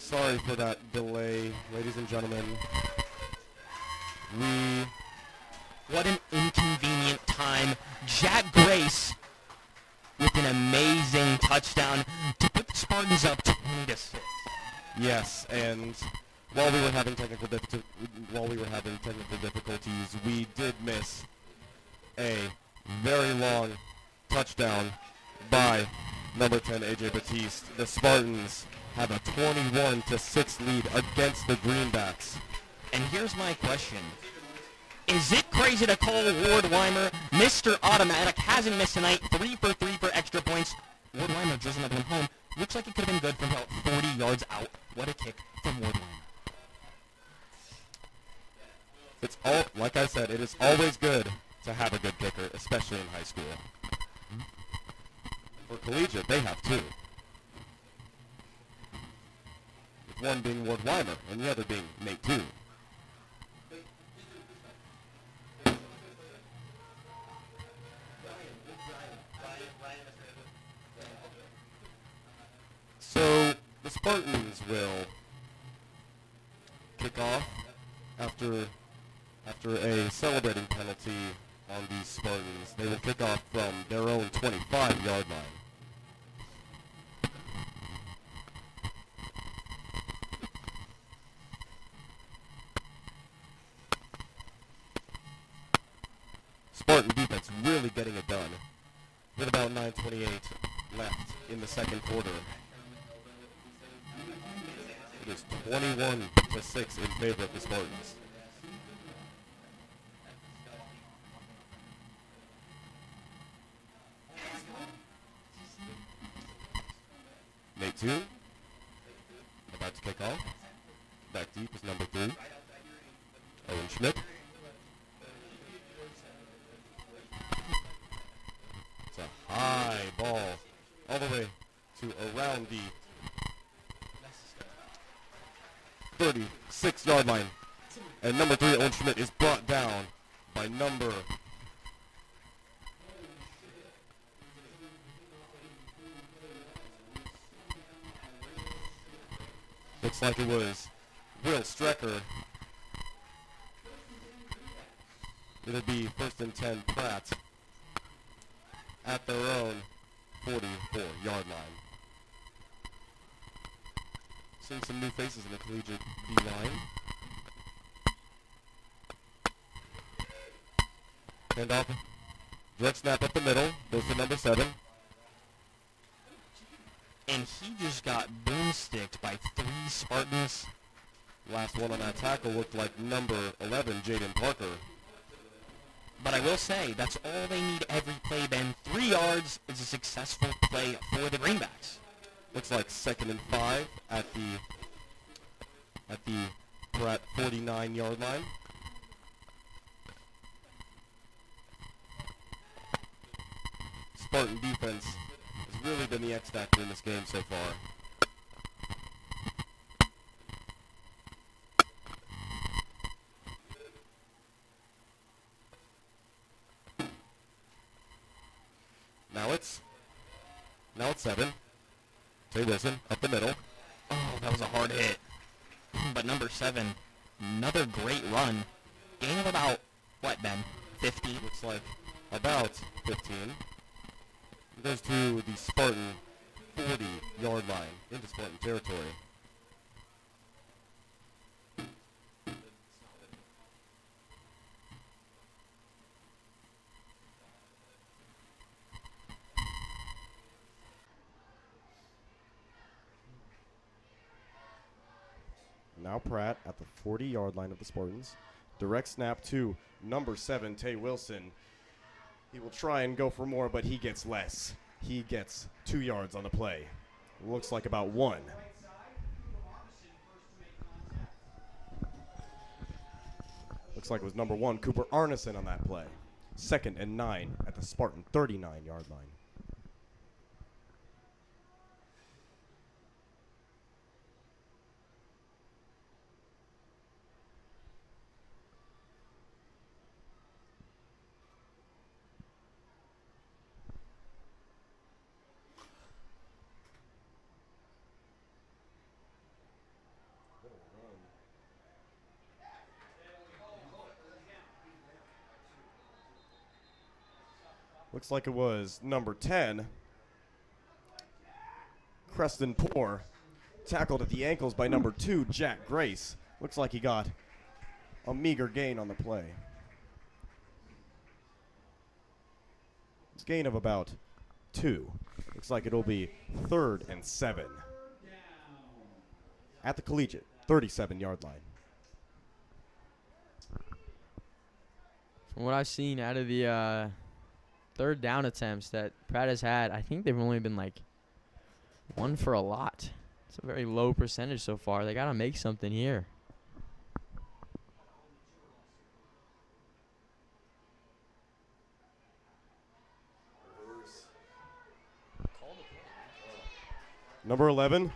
Sorry for that delay, ladies and gentlemen. What an inconvenient time. Jack Grace with an amazing touchdown to put the Spartans up 20-6. Yes, and while we were having technical difficulties, we did miss a very long touchdown by number 10 AJ Batiste. The Spartans have a 21-6 lead against the Greenbacks. And here's my question. Is it crazy to call Ward Weimer Mr. Automatic? Hasn't missed tonight. 3 for 3 for extra points. Ward Weimer drills another one home. Looks like it could have been good from about 40 yards out. What a kick from Ward Weimer. It's all, like I said, it is always good to have a good kicker, especially in high school. For Collegiate, they have two. With one being Ward Weimer and the other being Nate Two. So the Spartans will kick off after a celebrating penalty on these Spartans. They will kick off from their own 25-yard line. Spartan defense really getting it done with about 9:28 left in the second quarter. It is 21-6 in favor of the Spartans. Nate 2, about to kick off. Back deep is number 3, Owen Schmidt. It's a high ball all the way to around the 36-yard line. And number 3, Owen Schmidt, is brought down by number looks like it was Will Strecker. It'll be 1st and 10 Pratt at their own 44-yard line. Seeing some new faces in the Collegiate D-line. Handoff, direct snap up the middle, goes to number 7. And he just got boomsticked by 3 Spartans. Last one on that tackle looked like number 11, Jaden Parker. But I will say, that's all they need every play, Ben. 3 yards is a successful play for the Greenbacks. Looks like 2nd and 5 at the Pratt 49-yard line. Spartan defense has really been the X factor in this game so far. Now it's 7. Tay Wilson up the middle. Oh, that was a hard hit. But number 7, another great run. Gain of about, what, Ben? 50? Looks like about 15. It goes to the Spartan 40-yard line into Spartan territory. Now Pratt at the 40-yard line of the Spartans. Direct snap to number 7, Tay Wilson. He will try and go for more, but he gets less. He gets 2 yards on the play. Looks like about 1. Looks like it was number 1, Cooper Arneson, on that play. 2nd and 9 at the Spartan 39-yard line. Looks like it was number 10, Creston Poor, tackled at the ankles by number 2, Jack Grace. Looks like he got a meager gain on the play. It's a gain of about 2. Looks like it'll be 3rd and 7 at the Collegiate 37-yard line. From what I've seen out of the third down attempts that Pratt has had, I think they've only been like 1 for a lot. It's a very low percentage so far. They got to make something here. Number 11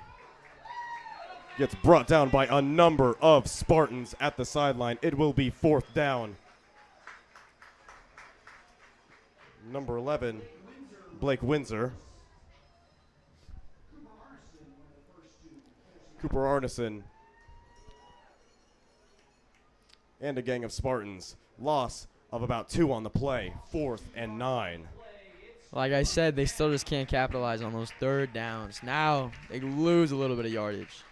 gets brought down by a number of Spartans at the sideline. It will be 4th down. Number 11, Blake Windsor. Cooper Arneson. And a gang of Spartans. Loss of about 2 on the play. 4th and 9. Like I said, they still just can't capitalize on those third downs. Now they lose a little bit of yardage.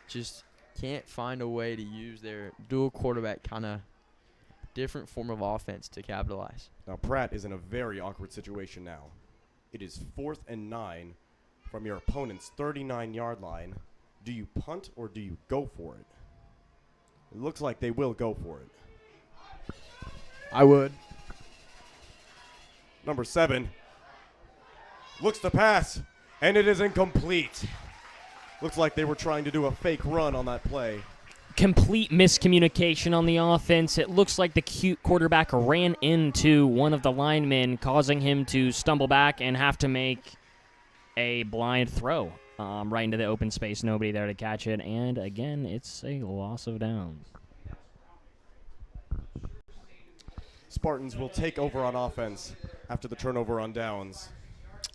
Just can't find a way to use their dual quarterback kind of different form of offense to capitalize. Now Pratt is in a very awkward situation now. It is 4th and 9 from your opponent's 39-yard line. Do you punt or do you go for it? It looks like they will go for it. I would. Number 7 looks to pass, and it is incomplete. Looks like they were trying to do a fake run on that play. Complete miscommunication on the offense. It looks like the cute quarterback ran into one of the linemen, causing him to stumble back and have to make a blind throw right into the open space. Nobody there to catch it. And, again, it's a loss of downs. Spartans will take over on offense after the turnover on downs.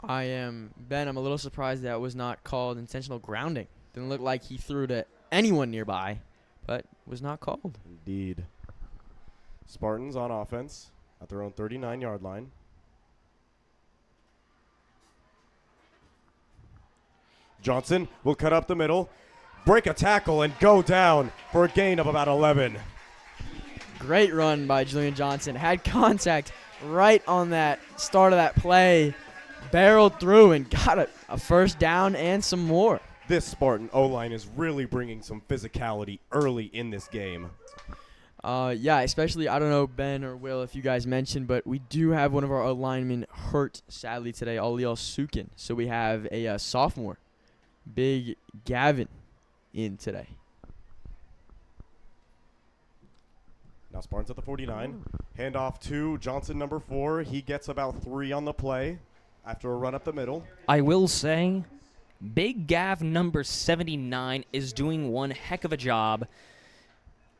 I'm a little surprised that was not called intentional grounding. Didn't look like he threw to anyone nearby, but was not called. Indeed. Spartans on offense at their own 39-yard line. Johnson will cut up the middle, break a tackle, and go down for a gain of about 11. Great run by Julian Johnson. Had contact right on that start of that play. Barreled through and got a first down and some more. This Spartan O-line is really bringing some physicality early in this game. Yeah, especially, I don't know, Ben or Will, if you guys mentioned, but we do have one of our linemen hurt, sadly, today, Aliel Sukin. So we have a sophomore, Big Gavin, in today. Now Spartans at the 49. Handoff to Johnson, number 4. He gets about 3 on the play after a run up the middle. I will say, Big Gav number 79 is doing one heck of a job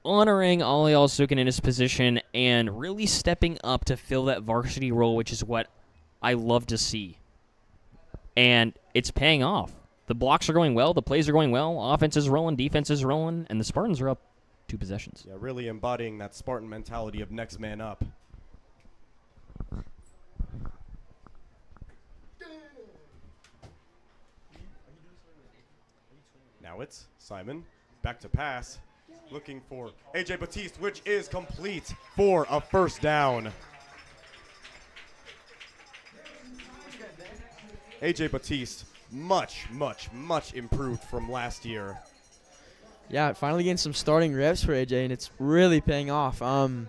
honoring Aliel Sukin in his position and really stepping up to fill that varsity role, which is what I love to see. And it's paying off. The blocks are going well, the plays are going well, offense is rolling, defense is rolling, and the Spartans are up 2 possessions. Yeah, really embodying that Spartan mentality of next man up. Now it's Simon, back to pass, looking for A.J. Batiste, which is complete for a first down. A.J. Batiste, much improved from last year. Yeah, finally getting some starting reps for AJ, and it's really paying off. From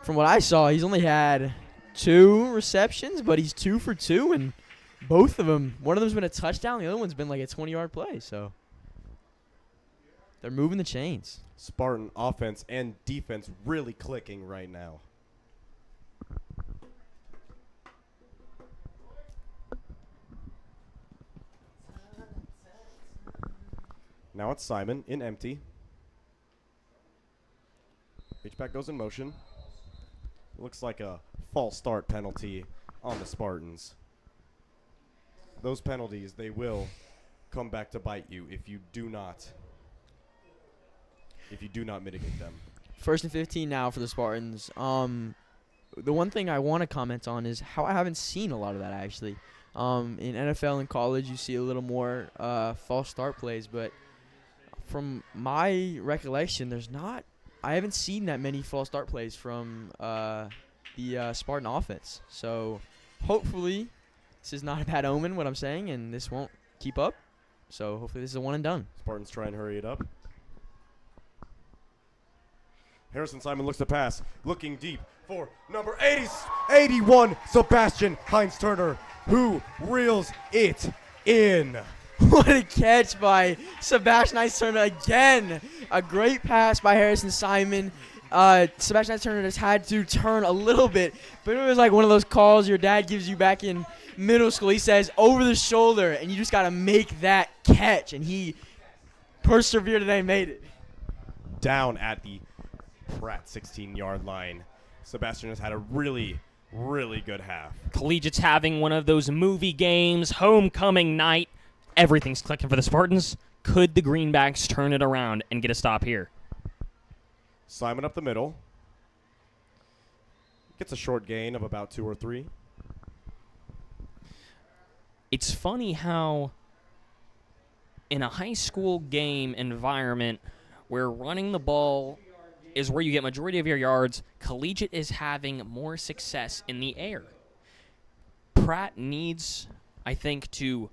what I saw, he's only had 2 receptions, but he's 2 for 2, and both of them, one of them's been a touchdown, the other one's been like a 20-yard play, so they're moving the chains. Spartan offense and defense really clicking right now. Now it's Simon in empty. H-back goes in motion. Looks like a false start penalty on the Spartans. Those penalties, they will come back to bite you if you do not mitigate them. 1st and 15 now for the Spartans. the one thing I want to comment on is how I haven't seen a lot of that actually. In NFL and college, you see a little more false start plays, but from my recollection, I haven't seen that many false start plays from the Spartan offense. So hopefully, this is not a bad omen, what I'm saying, and this won't keep up. So hopefully this is a one and done. Spartans try and hurry it up. Harrison Simon looks to pass, looking deep for number 81, Sebastian Heinz-Turner, who reels it in. What a catch by Sebastian Heinz-Turner again. A great pass by Harrison Simon. Sebastian Heinz-Turner just had to turn a little bit, but it was like one of those calls your dad gives you back in middle school. He says, over the shoulder, and you just got to make that catch, and he persevered and they made it. Down at the Pratt 16-yard line. Sebastian has had a really, really good half. Collegiate's having one of those movie games, homecoming night. Everything's clicking for the Spartans. Could the Greenbacks turn it around and get a stop here? Simon up the middle. Gets a short gain of about 2 or 3. It's funny how in a high school game environment where running the ball is where you get majority of your yards, Collegiate is having more success in the air. Pratt needs, I think, to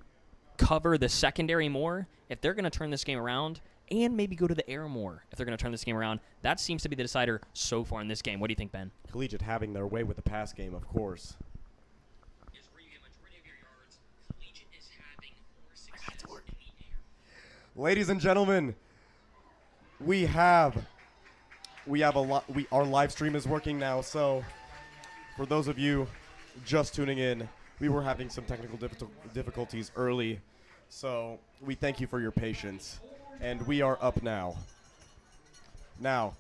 cover the secondary more if they're going to turn this game around, and maybe go to the air more if they're going to turn this game around. That seems to be the decider so far in this game. What do you think, Ben? Collegiate having their way with the pass game, of course. Ladies and gentlemen, our live stream is working now, so for those of you just tuning in, we were having some technical difficulties early, so we thank you for your patience, and we are up now. Now,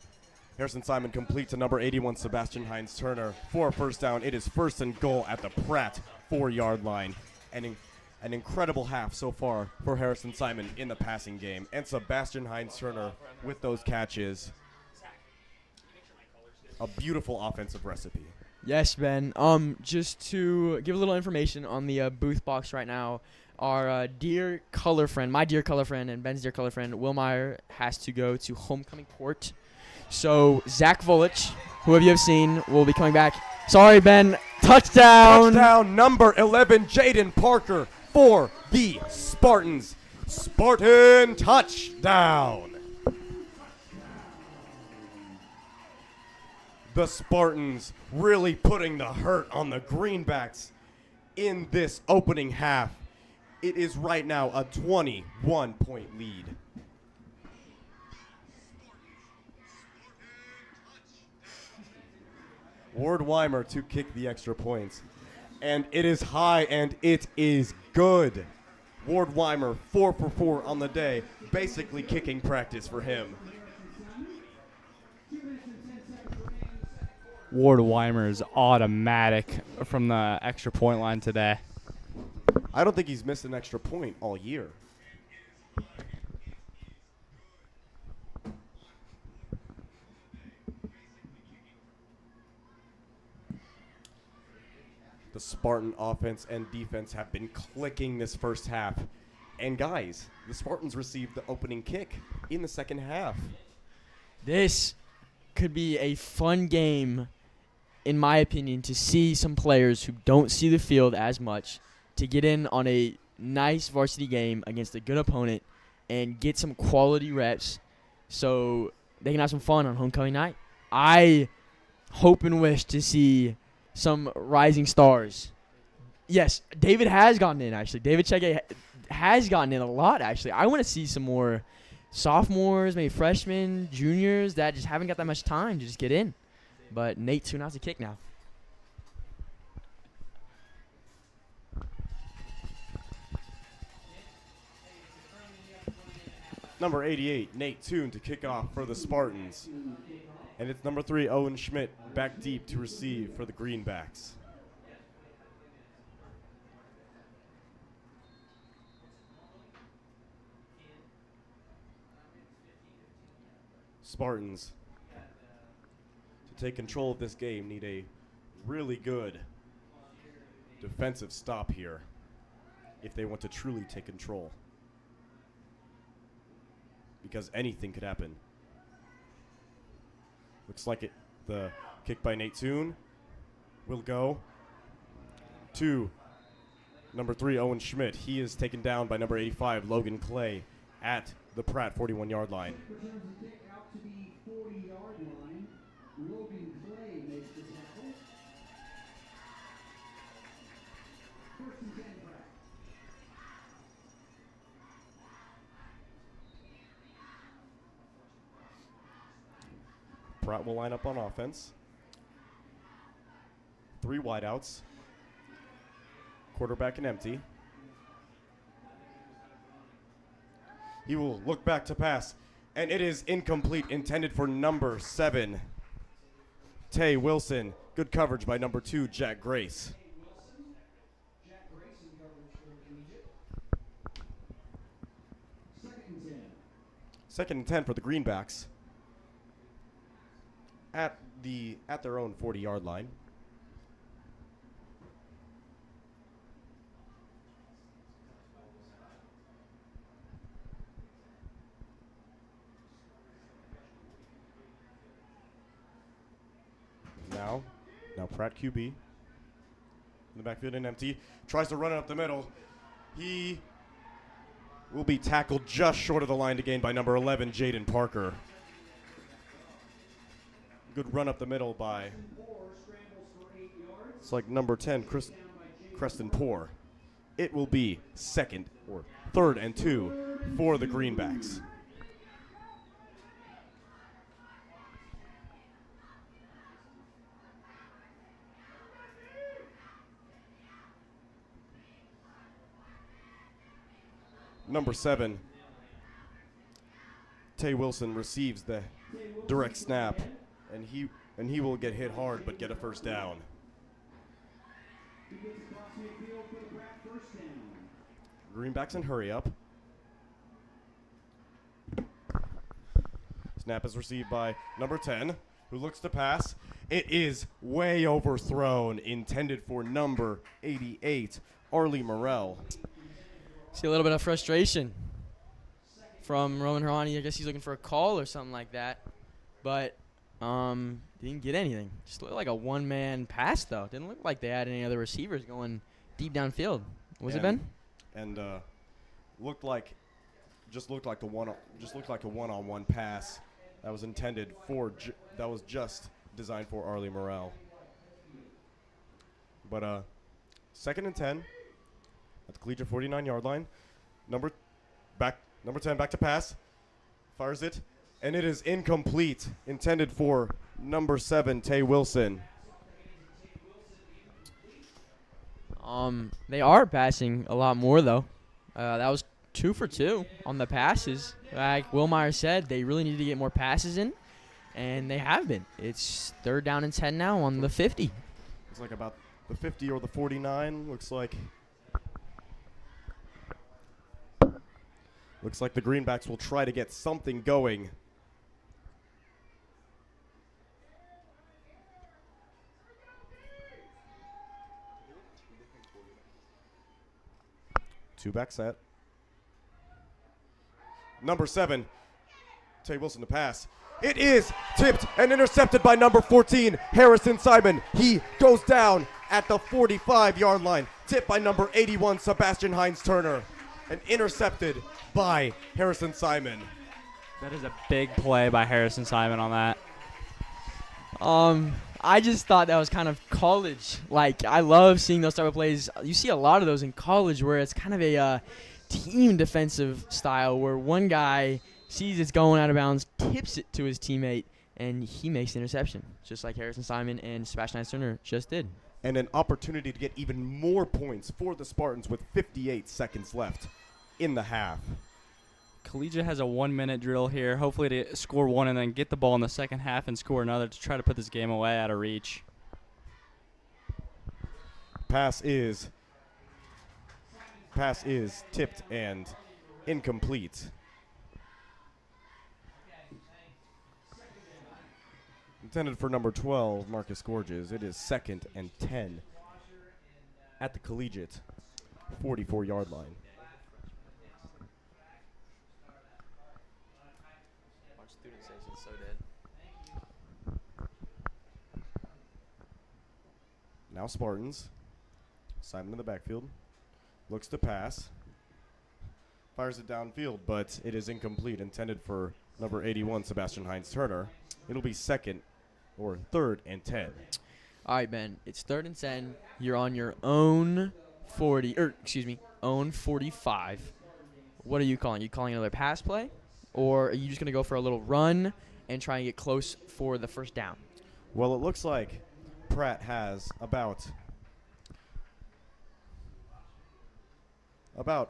Harrison Simon complete to number 81, Sebastian Heinz-Turner for a first down. It is 1st and goal at the Pratt 4-yard line, and an incredible half so far for Harrison Simon in the passing game, and Sebastian Heinz-Turner with those catches. A beautiful offensive recipe. Yes, Ben. Just to give a little information on the booth box right now, our dear color friend, my dear color friend, and Ben's dear color friend, Will Meyer, has to go to homecoming court. So Zach Volich, who have you have seen, will be coming back. Sorry, Ben. Touchdown. Touchdown, number 11, Jaden Parker for the Spartans. Spartan touchdown. The Spartans really putting the hurt on the Greenbacks in this opening half. It is right now a 21-point lead. Ward Weimer to kick the extra points. And it is high and it is good. Ward Weimer 4 for 4 on the day, basically kicking practice for him. Ward Weimer is automatic from the extra point line today. I don't think he's missed an extra point all year. The Spartan offense and defense have been clicking this first half. And guys, the Spartans received the opening kick in the second half. This could be a fun game, in my opinion, to see some players who don't see the field as much to get in on a nice varsity game against a good opponent and get some quality reps so they can have some fun on homecoming night. I hope and wish to see some rising stars. Yes, David has gotten in, actually. David Chege has gotten in a lot, actually. I want to see some more sophomores, maybe freshmen, juniors that just haven't got that much time to just get in. But Nate Toon has a kick now. Number 88, Nate Toon to kick off for the Spartans. And it's number 3, Owen Schmidt, back deep to receive for the Greenbacks. Spartans, to take control of this game, need a really good defensive stop here if they want to truly take control. Because anything could happen. Looks like the kick by Nate Toon will go to number 3, Owen Schmidt. He is taken down by number 85, Logan Clay, at the Pratt 41-yard line. Returns the kick out to the 40-yard line. Logan Clay makes the tackle. First and 10, Pratt. Pratt will line up on offense. 3 wideouts. Quarterback and empty. He will look back to pass, and it is incomplete, intended for number 7, Tay Wilson. Good coverage by number 2, Jack Grace. Jack Grayson coverage for Collegiate. Second and 10. Second and 10 for the Greenbacks at their own 40-yard line. Now Pratt QB in the backfield and empty. Tries to run it up the middle. He will be tackled just short of the line to gain by number 11, Jaden Parker. Good run up the middle by, it's like number 10, Creston Poor. It will be third and 2 for the Greenbacks. Number 7, Tay Wilson receives the direct snap, and he will get hit hard but get a first down. He gets across midfield for the Pratt first down. Greenbacks and hurry up. Snap is received by number 10, who looks to pass. It is way overthrown, intended for number 88, Arlie Morrell. See a little bit of frustration from Roman Harani. I guess he's looking for a call or something like that. But didn't get anything. Just looked like a one-man pass, though. Didn't look like they had any other receivers going deep downfield. Was it Ben? And looked like a one-on-one pass that was intended for that was just designed for Arlie Morrell. But second and 10 at the Collegiate 49-yard line. Number 10 back to pass. Fires it, and it is incomplete, intended for number 7, Tay Wilson. They are passing a lot more, though. That was 2 for 2 on the passes. Like Wilmeyer said, they really need to get more passes in, and they have been. It's 3rd down and 10 now on the 50. It's like about the 50 or the 49, looks like. Looks like the Greenbacks will try to get something going. Two-back set. Number 7, Tay Wilson to pass. It is tipped and intercepted by number 14, Harrison Simon. He goes down at the 45-yard line. Tipped by number 81, Sebastian Hines-Turner. And intercepted by Harrison Simon. That is a big play by Harrison Simon on that. I just thought that was kind of college. Like, I love seeing those type of plays. You see a lot of those in college where it's kind of a team defensive style where one guy sees it's going out of bounds, tips it to his teammate, and he makes the interception, just like Harrison Simon and Sebastian Hines-Turner just did. And an opportunity to get even more points for the Spartans with 58 seconds left in the half. Collegiate has a 1-minute drill here, hopefully to score one and then get the ball in the second half and score another to try to put this game away out of reach. Pass is tipped and incomplete. intended for number 12, Marcus Gorges. It is 2nd and 10 at the Collegiate 44-yard line. Our student section's so dead. Now Spartans. Simon in the backfield. Looks to pass. Fires it downfield, but it is incomplete. Intended for number 81, Sebastian Hines-Turner. It'll be 3rd and 10. All right, Ben. It's 3rd and 10. You're on your own own 45. What are you calling? You calling another pass play? Or are you just going to go for a little run and try and get close for the first down? Well, it looks like Pratt has about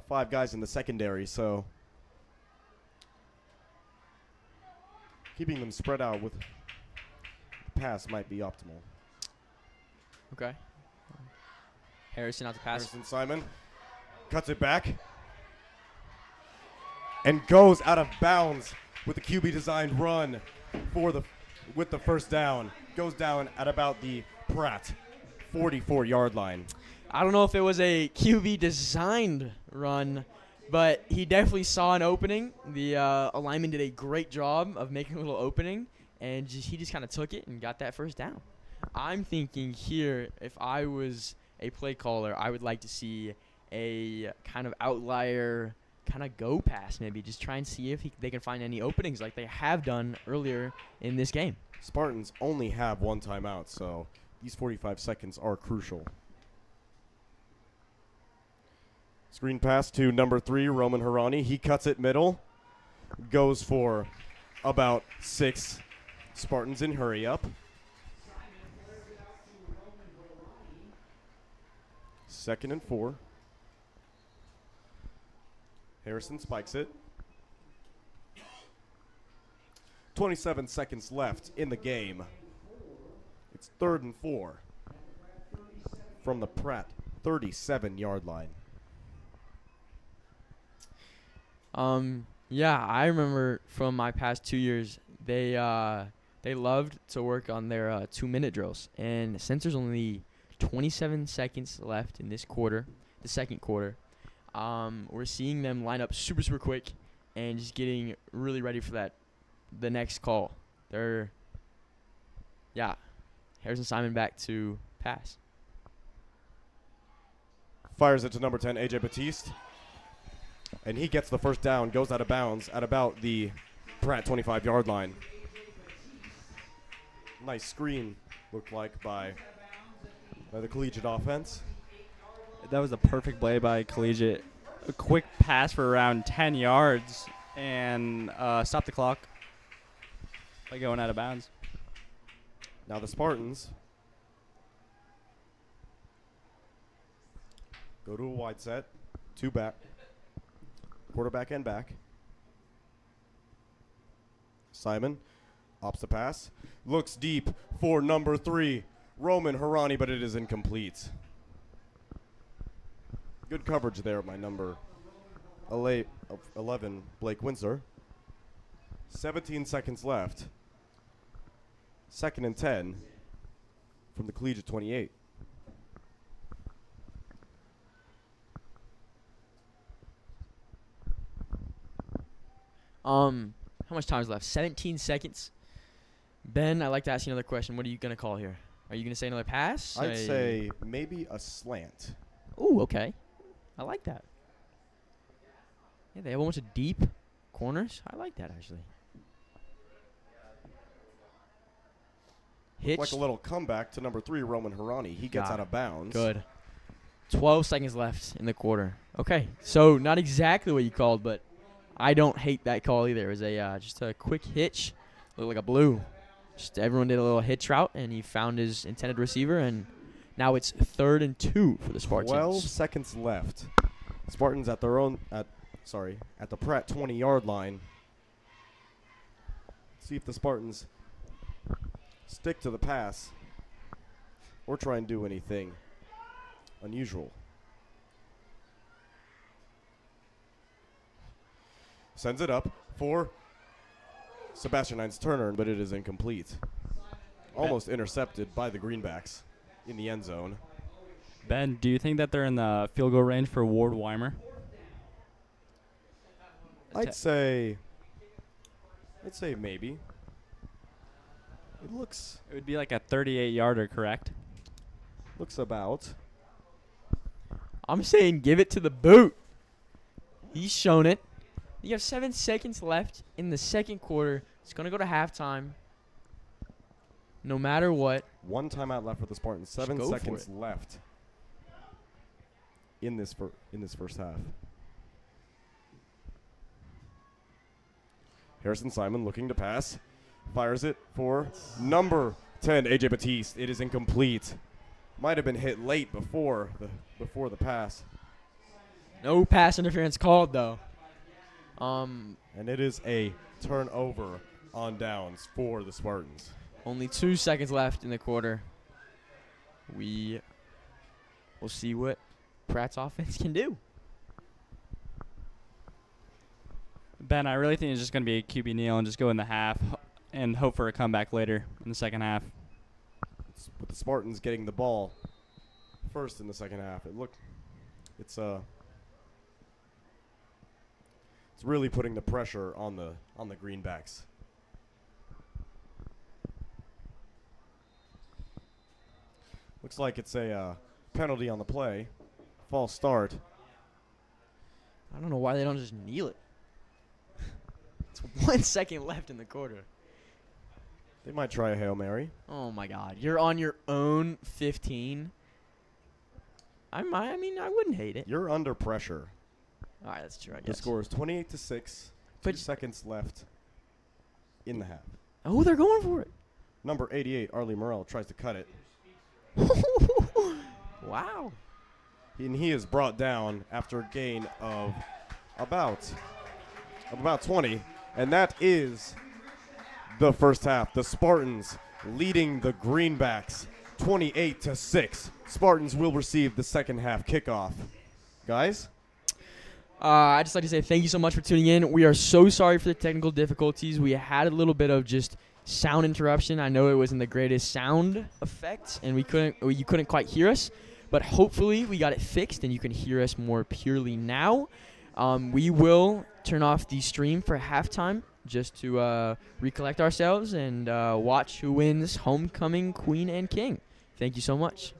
5 guys in the secondary, so keeping them spread out with the pass might be optimal. Okay. Harrison out to pass. Harrison Simon cuts it back and goes out of bounds with the QB designed run with the first down. Goes down at about the Pratt 44-yard line. I don't know if it was a QB designed run, but he definitely saw an opening. The alignment did a great job of making a little opening, and he just kind of took it and got that first down. I'm thinking here, if I was a play caller, I would like to see a kind of outlier kind of go pass, maybe just try and see if they can find any openings like they have done earlier in this game. Spartans only have 1 timeout, so these 45 seconds are crucial. Screen pass to number 3, Roman Harani. He cuts it middle, goes for about 6 Spartans in hurry up. 2nd and 4. Harrison spikes it. 27 seconds left in the game. It's 3rd and 4 from the Pratt 37-yard line. Yeah, I remember from my past 2 years, they loved to work on their 2-minute drills. And since there's only 27 seconds left in this quarter, the second quarter, we're seeing them line up super, super quick and just getting really ready for the next call. Harrison Simon back to pass. Fires it to number 10, A.J. Batiste. And he gets the first down, goes out of bounds at about the Pratt 25-yard line. Nice screen, looked like, by the Collegiate offense. That was a perfect play by Collegiate. A quick pass for around 10 yards and stop the clock by going out of bounds. Now the Spartans go to a wide set, 2 back, quarterback and back. Simon opts the pass, looks deep for number 3, Roman Harani, but it is incomplete. Good coverage there by number 11, Blake Windsor. 17 seconds left. 2nd and 10 from the Collegiate 28. How much time is left? 17 seconds. Ben, I'd like to ask you another question. What are you going to call here? Are you going to say another pass? I'd say maybe a slant. Ooh, okay. I like that. Yeah, they have a bunch of deep corners. I like that, actually. Hitch. Like a little comeback to number 3, Roman Harani. He gets out of bounds. Good. 12 seconds left in the quarter. Okay, so not exactly what you called, but I don't hate that call either. It was just a quick hitch. Looked like a blue. Just everyone did a little hitch route, and he found his intended receiver, and now it's 3rd and 2 for the Spartans. 12 seconds left. Spartans at the Pratt 20-yard line. See if the Spartans stick to the pass or try and do anything unusual. Sends it up for Sebastian Hines-Turner, but it is incomplete. almost intercepted by the Greenbacks in the end zone. Ben, do you think that they're in the field goal range for Ward Weimer? I'd say maybe. It looks It would be like a 38-yarder, correct? about. I'm saying give it to the boot. He's shown it. You have 7 seconds left in the second quarter. It's going to go to halftime. No matter what. One timeout left for the Spartans. 7 go for seconds it. left in this first half. Harrison Simon looking to pass. Fires it for number 10, AJ Batiste. It is incomplete. Might have been hit late before the pass. No pass interference called, though. And it is a turnover on downs for the Spartans. Only 2 seconds left in the quarter. We will see what Pratt's offense can do. Ben, I really think it's just going to be a QB kneel and just go in the half and hope for a comeback later in the second half. With the Spartans getting the ball first in the second half. It's really putting the pressure on the Greenbacks. Looks like it's a penalty on the play. False start. I don't know why they don't just kneel it. It's 1 second left in the quarter. They might try a Hail Mary. Oh, my God. You're on your own 15. I mean, I wouldn't hate it. You're under pressure. All right, that's true, I The guess. score is 28-6. But 2 seconds left in the half. Oh, they're going for it. Number 88, Arlie Morrell, tries to cut it. Wow. And he is brought down after a gain of about 20. And that is the first half. The Spartans leading the Greenbacks 28-6. Spartans will receive the second half kickoff. Guys? I'd just like to say thank you so much for tuning in. We are so sorry for the technical difficulties. We had a little bit of just sound interruption. I know it wasn't the greatest sound effect, and you couldn't quite hear us. But hopefully we got it fixed, and you can hear us more purely now. We will turn off the stream for halftime just to recollect ourselves and watch who wins Homecoming Queen and King. Thank you so much.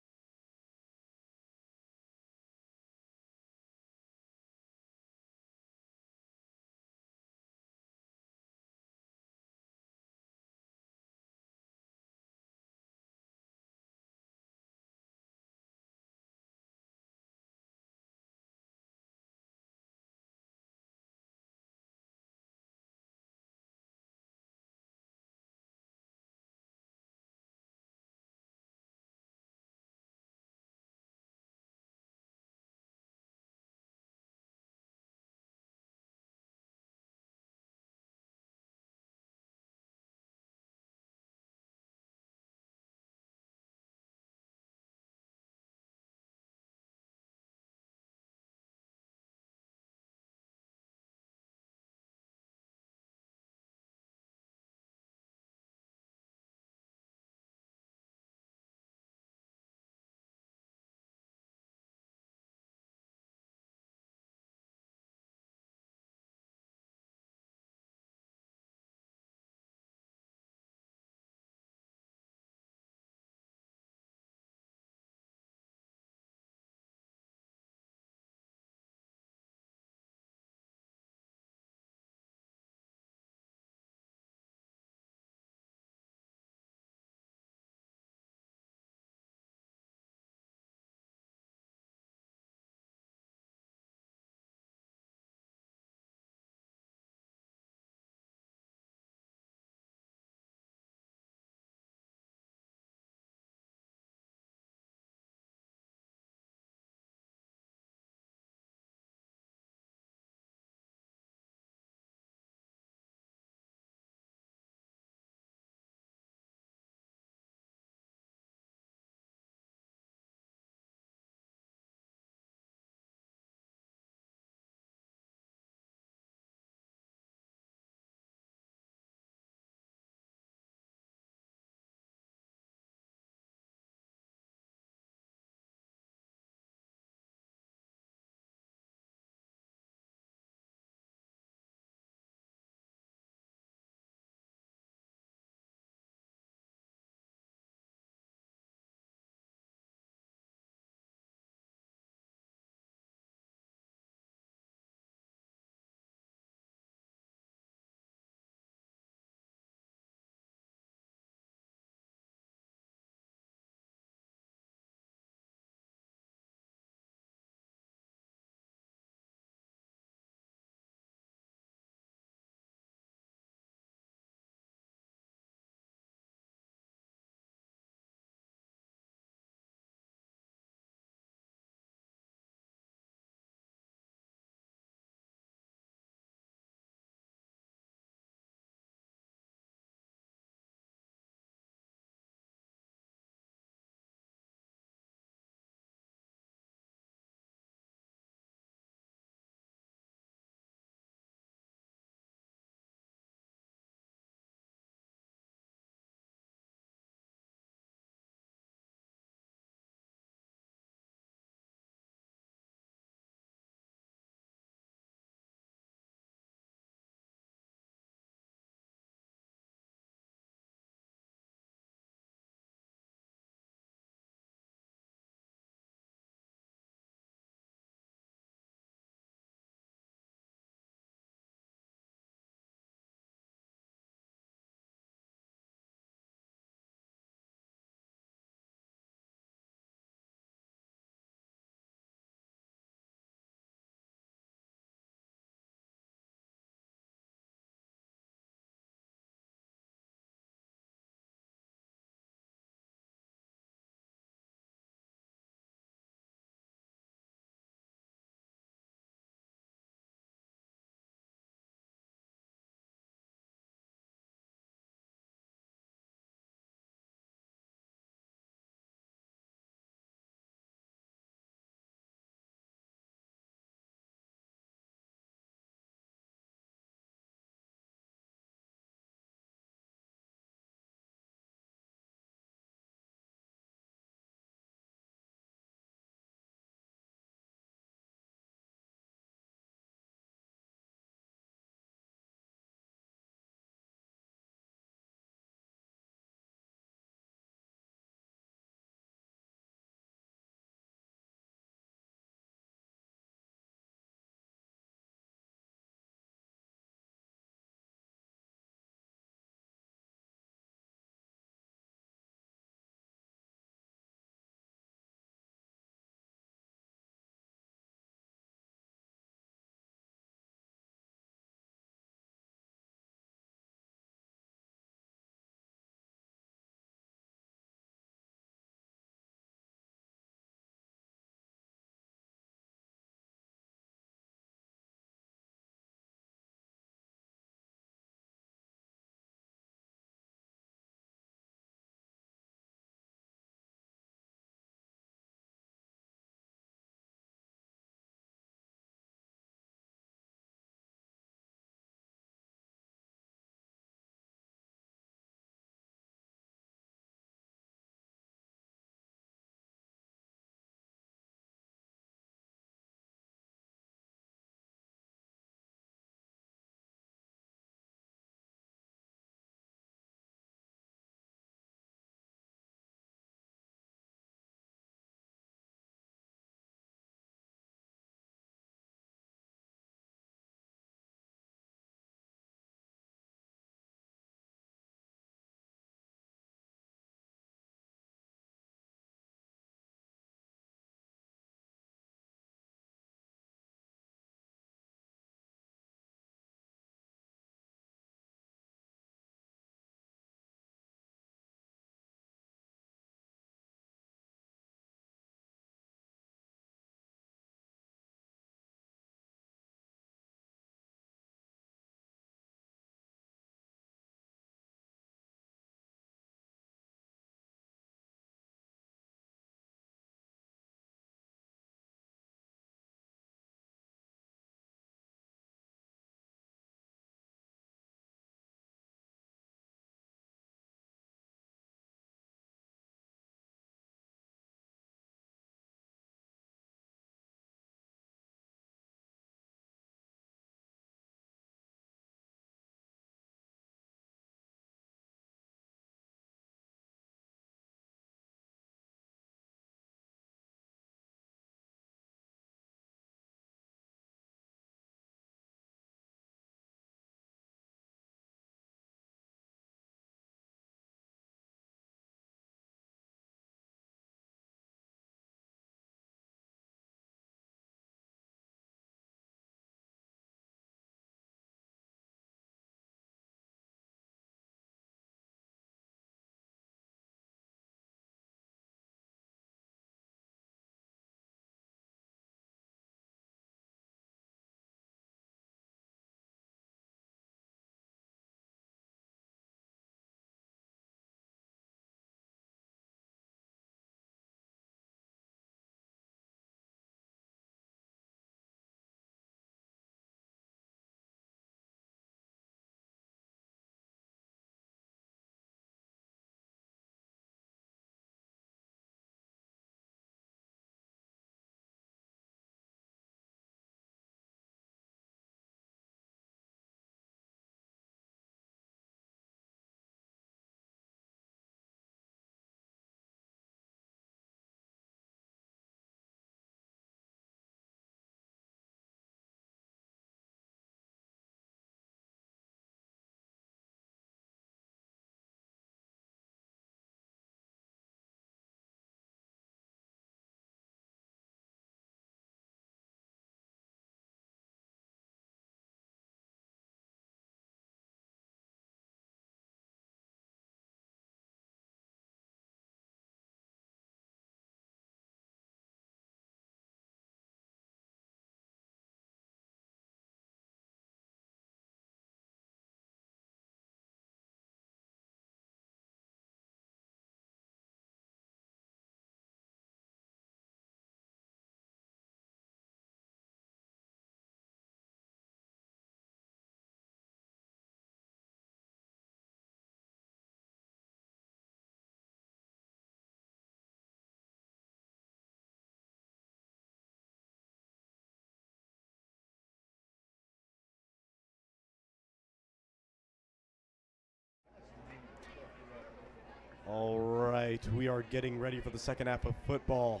right, we are getting ready for the second half of football.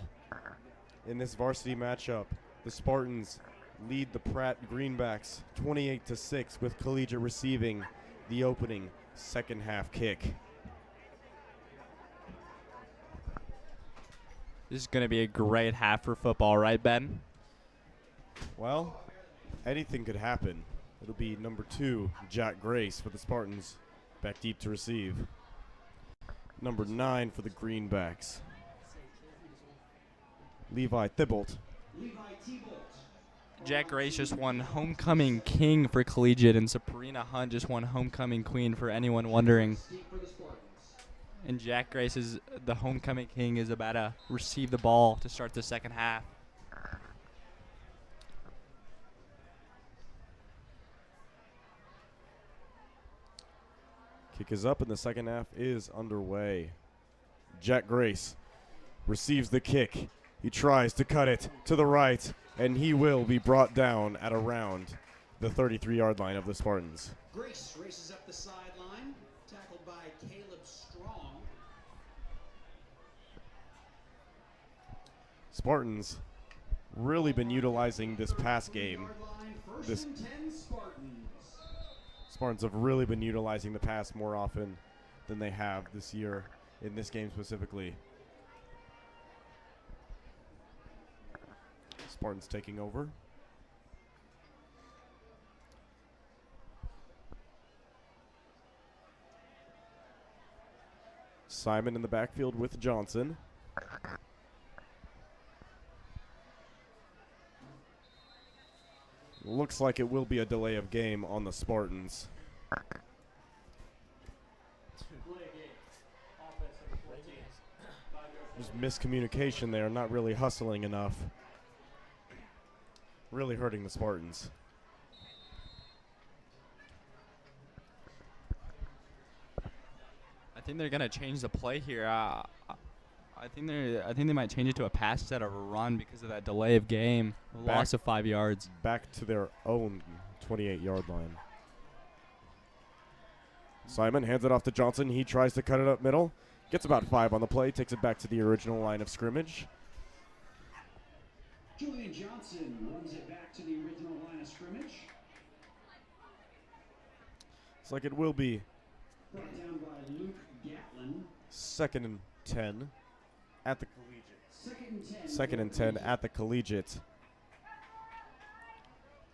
In this varsity matchup, the Spartans lead the Pratt Greenbacks 28-6 with Collegiate receiving the opening second half kick. This is going to be a great half for football, right, Ben? Well, anything could happen. It'll be number 2, Jack Grace for the Spartans, back deep to receive. Number 9 for the Greenbacks, Levi Thibault. Jack Grace just won Homecoming King for Collegiate, and Sabrina Hunt just won Homecoming Queen for anyone wondering. And Jack Grace is the Homecoming King, is about to receive the ball to start the second half. Kick is up and the second half is underway. Jack Grace receives the kick. He tries to cut it to the right, and he will be brought down at around the 33-yard line of the Spartans. Grace races up the sideline, tackled by Caleb Strong. Spartans really been utilizing this pass game. First and 10 Spartans. Spartans have really been utilizing the pass more often than they have this year in this game specifically. Spartans taking over. Simon in the backfield with Johnson. Looks like it will be a delay of game on the Spartans. There's miscommunication there, not really hustling enough. Really hurting the Spartans. I think they're gonna change the play here. I think they might change it to a pass instead of a run because of that delay of game. Loss of 5 yards. Back to their own 28-yard line. Simon hands it off to Johnson. He tries to cut it up middle. Gets about 5 on the play. Takes it back to the original line of scrimmage. Julian Johnson runs it back to the original line of scrimmage. It's like it will be Brought down by Luke Gatlin. 2nd and 10 at the Collegiate. Second and 10 at the Collegiate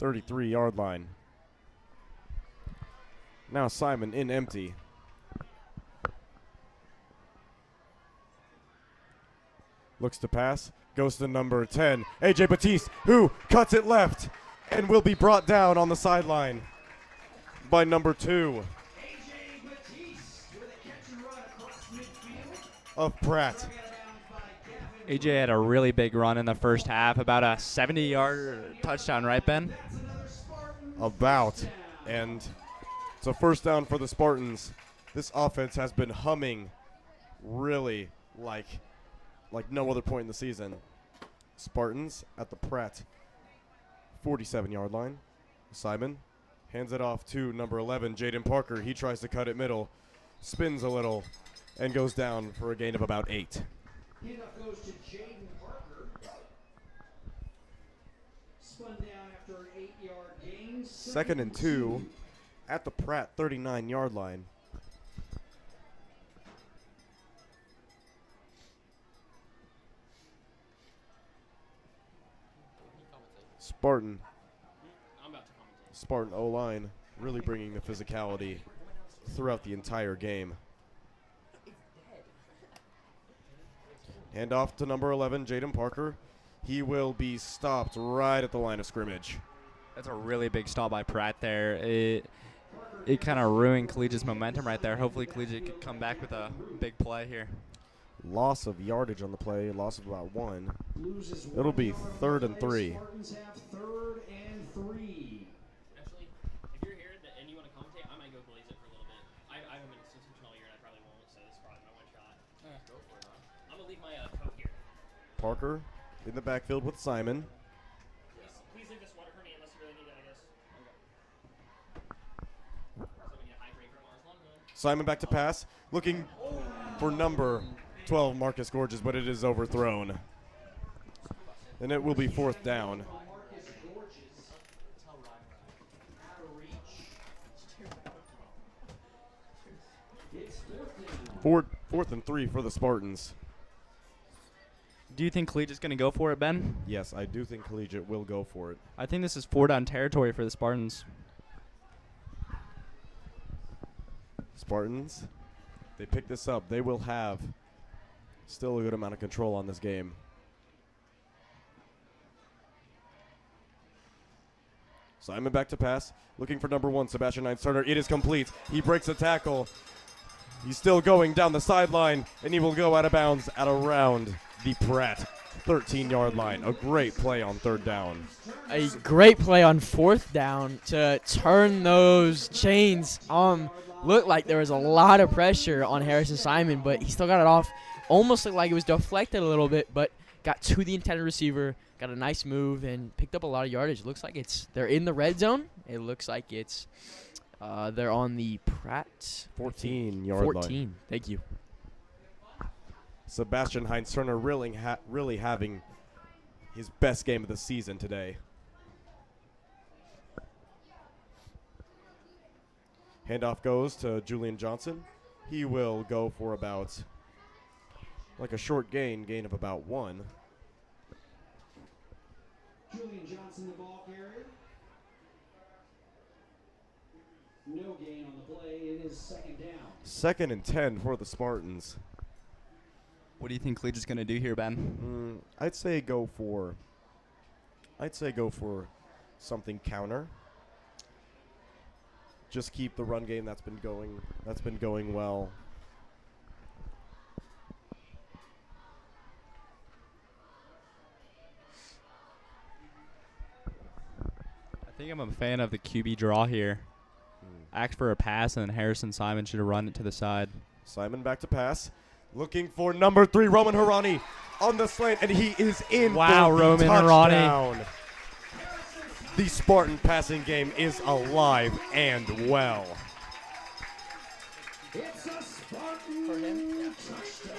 33-yard line. Now Simon in empty. Looks to pass. Goes to number 10, AJ Batiste, who cuts it left and will be brought down on the sideline by number 2 AJ Batiste with a catch and run across midfield. of Pratt. AJ had a really big run in the first half, about a 70-yard touchdown, right, Ben? About. And it's a first down for the Spartans. This offense has been humming really like no other point in the season. Spartans at the Pratt 47-yard line. Simon hands it off to number 11, Jaden Parker. He tries to cut it middle, spins a little, and goes down for a gain of about 8. Handoff goes to Jaden Parker. Spun down after an 8-yard gain. Second and 2 at the Pratt 39-yard line. Spartan O-line really bringing the physicality throughout the entire game. Hand off to number 11, Jaden Parker. He will be stopped right at the line of scrimmage. That's a really big stop by Pratt there. It kind of ruined Collegiate's momentum right there. Hopefully Collegiate could come back with a big play here. Loss of yardage on the play, loss of about 1. Loses It'll 1 be yard 3rd on and the 3. play. Spartans have 3rd and 3. Actually, if you're here and you want to commentate, I might go Collegiate for a little bit. I haven't been institutional all year, and I probably won't, so this is probably my one shot. Go for it, huh? I'm going to leave my coat here. Parker in the backfield with Simon. Please leave this water for me unless you really need it, I guess. So we need a hydrate for Mars London. Simon back to pass, looking for number 12, Marcus Gorges, but it is overthrown. And it will be 4th down. Fourth and 3 for the Spartans. Do you think Collegiate's going to go for it, Ben? Yes, I do think Collegiate will go for it. I think this is 4-down territory for the Spartans. Spartans, they pick this up. They will have still a good amount of control on this game. Simon back to pass, looking for number 1, Sebastian Heinz-Turner. It is complete. He breaks the tackle. He's still going down the sideline, and he will go out of bounds at around the Pratt 13-yard line. A great play on 3rd down. A great play on 4th down to turn those chains. Looked like there was a lot of pressure on Harrison Simon, but he still got it off. Almost looked like it was deflected a little bit, but got to the intended receiver, got a nice move, and picked up a lot of yardage. Looks like they're in the red zone. It looks like they're on the Pratt 14-yard line. 14. Thank you. Sebastian Heinz-Turner really having his best game of the season today. Handoff goes to Julian Johnson. He will go for about like a short gain of about 1. Julian Johnson, the ball carrier. No gain on the play. It is 2nd down. 2nd and 10 for the Spartans. What do you think Collegiate's going to do here, Ben? I'd say go for something counter. Just keep the run game that's been going well. I think I'm a fan of the QB draw here. Act for a pass, and then Harrison Simon should have run it to the side. Simon back to pass. Looking for number 3, Roman Harani on the slant, and he is in. Wow, for the Roman touchdown. The Spartan passing game is alive and well. It's a Spartan touchdown.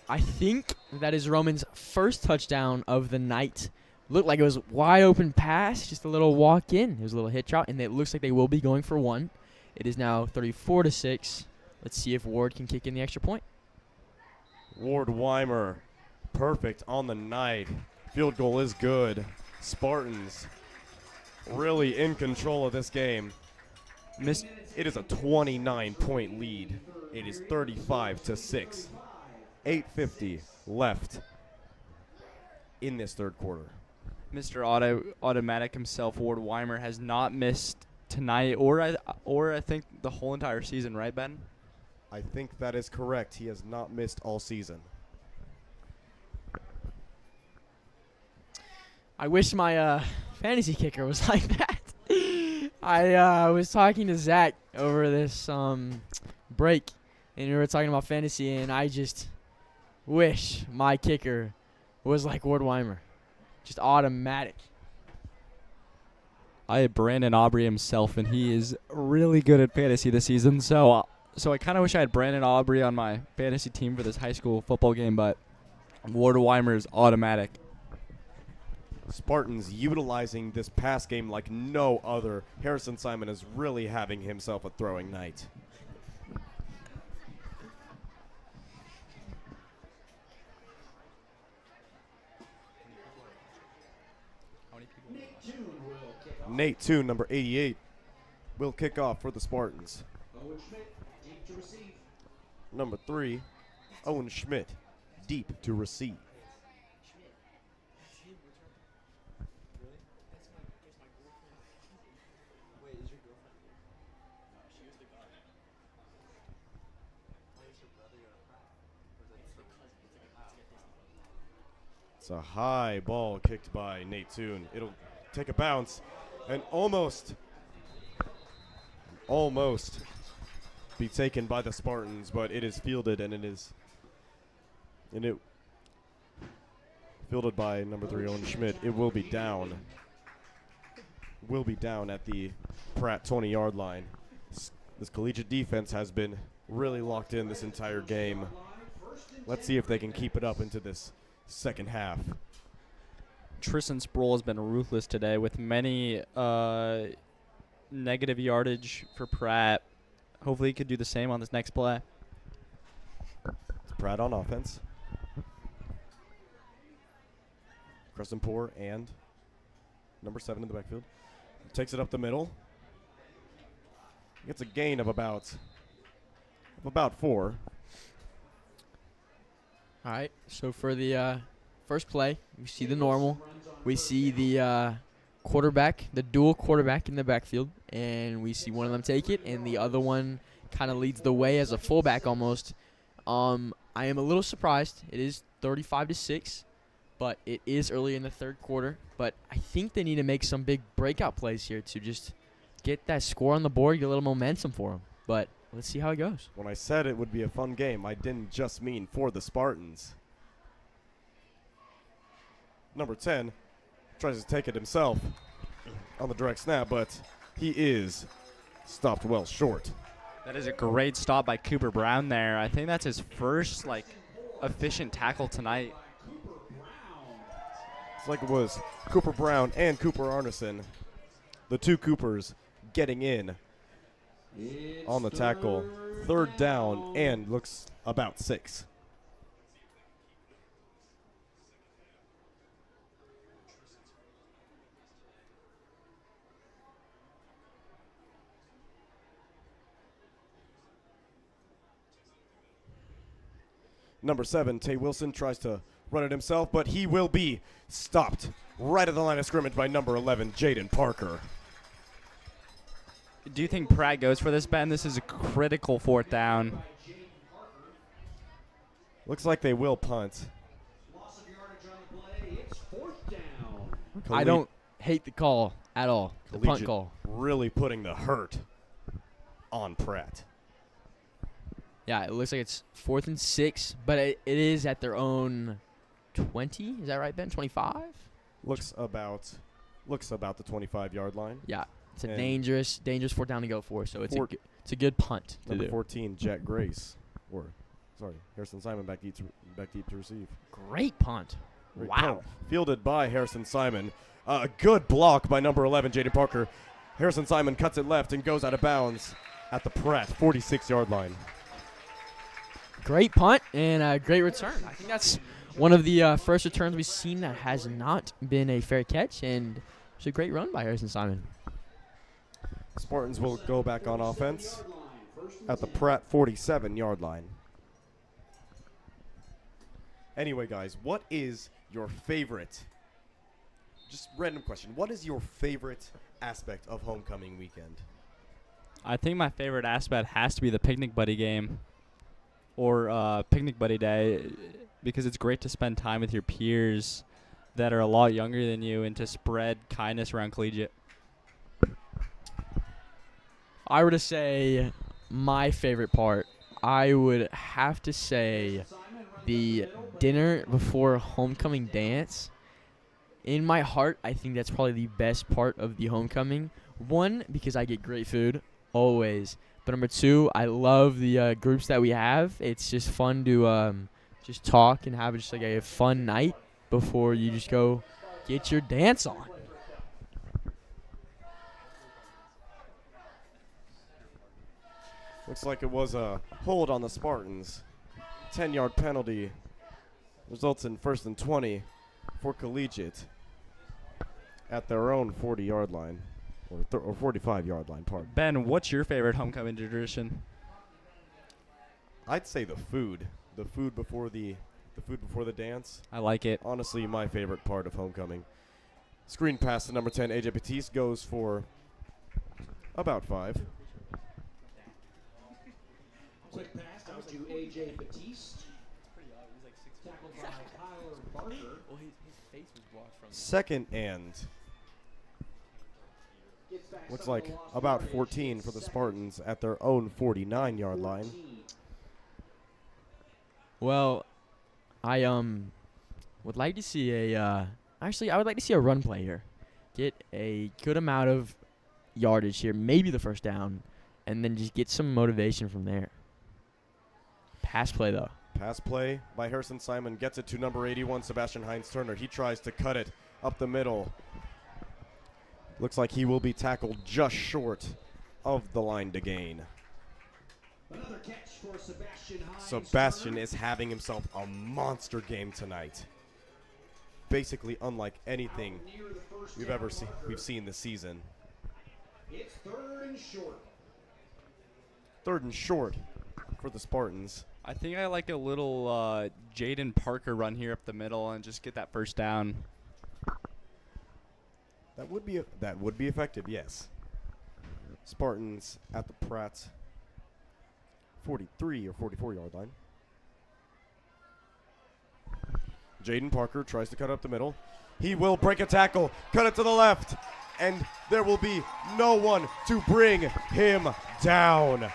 I think that is Roman's first touchdown of the night. Looked like it was wide open pass, just a little walk in. It was a little hitch route, and it looks like they will be going for 1. It is now 34-6. Let's see if Ward can kick in the extra point. Ward Weimer, perfect on the night. Field goal is good. Spartans really in control of this game. It is a 29-point lead. It is 35-6. 8:50 left in this 3rd quarter. Mr. Automatic himself, Ward Weimer, has not missed tonight or I think the whole entire season, right, Ben? I think that is correct. He has not missed all season. I wish my fantasy kicker was like that. I was talking to Zach over this break, and we were talking about fantasy, and I just wish my kicker was like Ward Weimer. Just automatic. I had Brandon Aubrey himself, and he is really good at fantasy this season. So I kind of wish I had Brandon Aubrey on my fantasy team for this high school football game, but Ward Weimer is automatic. Spartans utilizing this pass game like no other. Harrison Simon is really having himself a throwing night. Nate Toon, number 88, will kick off for the Spartans. Owen Schmidt, deep to receive. Number 3, Owen Schmidt, deep to receive. It's a high ball kicked by Nate Toon. It'll take a bounce and almost be taken by the Spartans, but it is fielded and it fielded by number 3 Owen Schmidt. It will be down. Will be down at the Pratt 20-yard line. This Collegiate defense has been really locked in this entire game. Let's see if they can keep it up into this second half. Tristan Sproul has been ruthless today with many negative yardage for Pratt. Hopefully he could do the same on this next play. It's Pratt on offense. Crescenpour and number 7 in the backfield. Takes it up the middle. Gets a gain of about 4. All right, so for the first play, we see the normal. We see the quarterback, the dual quarterback in the backfield, and we see one of them take it, and the other one kind of leads the way as a fullback almost. I am a little surprised. It is 35-6, but it is early in the third quarter. But I think they need to make some big breakout plays here to just get that score on the board, get a little momentum for them. But let's see how it goes. When I said it would be a fun game, I didn't just mean for the Spartans. Number 10 tries to take it himself on the direct snap, but he is stopped well short. That is a great stop by Cooper Brown there. I think that's his first efficient tackle tonight. It's like it was Cooper Brown and Cooper Arneson, the two Coopers, getting in on the tackle. Third down and looks about 6. Number 7, Tay Wilson, tries to run it himself, but he will be stopped right at the line of scrimmage by number 11, Jaden Parker. Do you think Pratt goes for this, Ben? This is a critical 4th down. Looks like they will punt. Loss of yardage on the play. It's 4th down. I don't hate the call at all, the punt Collegiate call. really putting the hurt on Pratt. Yeah, it looks like it's 4th and 6, but it is at their own 20. Is that right, Ben? 25? Looks about the 25-yard line. Yeah, it's a And dangerous 4th down to go for. So it's a good punt to Number do. 14, Jack Grace, Harrison Simon back deep to receive. Great punt. Great Wow. punt. Fielded by Harrison Simon. A good block by number 11, Jaden Parker. Harrison Simon cuts it left and goes out of bounds at the Pratt 46-yard line. Great punt and a great return. I think that's one of the first returns we've seen that has not been a fair catch, and it's a great run by Harrison Simon. Spartans will go back on offense at the Pratt 47-yard line. Anyway, guys, what is your favorite, just random question, what is your favorite aspect of homecoming weekend? I think my favorite aspect has to be the picnic buddy game or picnic buddy day, because it's great to spend time with your peers that are a lot younger than you and to spread kindness around Collegiate. I were to say my favorite part, I would have to say the dinner before homecoming dance. In my heart, I think that's probably the best part of the homecoming. 1, because I get great food, always. But number 2, I love the groups that we have. It's just fun to just talk and have just like a fun night before you just go get your dance on. Looks like it was a hold on the Spartans. 10-yard penalty results in 1st and 20 for Collegiate at their own 40-yard line, or 45-yard line, pardon. Ben, what's your favorite homecoming tradition? I'd say the food. The food before the dance. I like it. Honestly, my favorite part of homecoming. Screen pass to number 10, AJ Batiste, goes for about 5. Quick pass out to A.J. Batiste. Tackled by Kyler Barker. Well, his face was blocked from. Second and looks like about 14 for the Spartans at their own 49-yard line. Well, I would like to see I would like to see a run play here. Get a good amount of yardage here, maybe the first down, and then just get some motivation from there. Pass play, though. Pass play by Harrison Simon gets it to number 81, Sebastian Heinz-Turner. He tries to cut it up the middle. Looks like he will be tackled just short of the line to gain. Another catch for Sebastian Hines. Sebastian is having himself a monster game tonight. Basically unlike anything we've seen this season. It's 3rd and short. 3rd and short for the Spartans. I think I like a little Jaden Parker run here up the middle and just get that first down. That would be effective, yes. Spartans at the Pratt 43 or 44 yard line. Jaden Parker tries to cut up the middle. He will break a tackle, cut it to the left, and there will be no one to bring him down.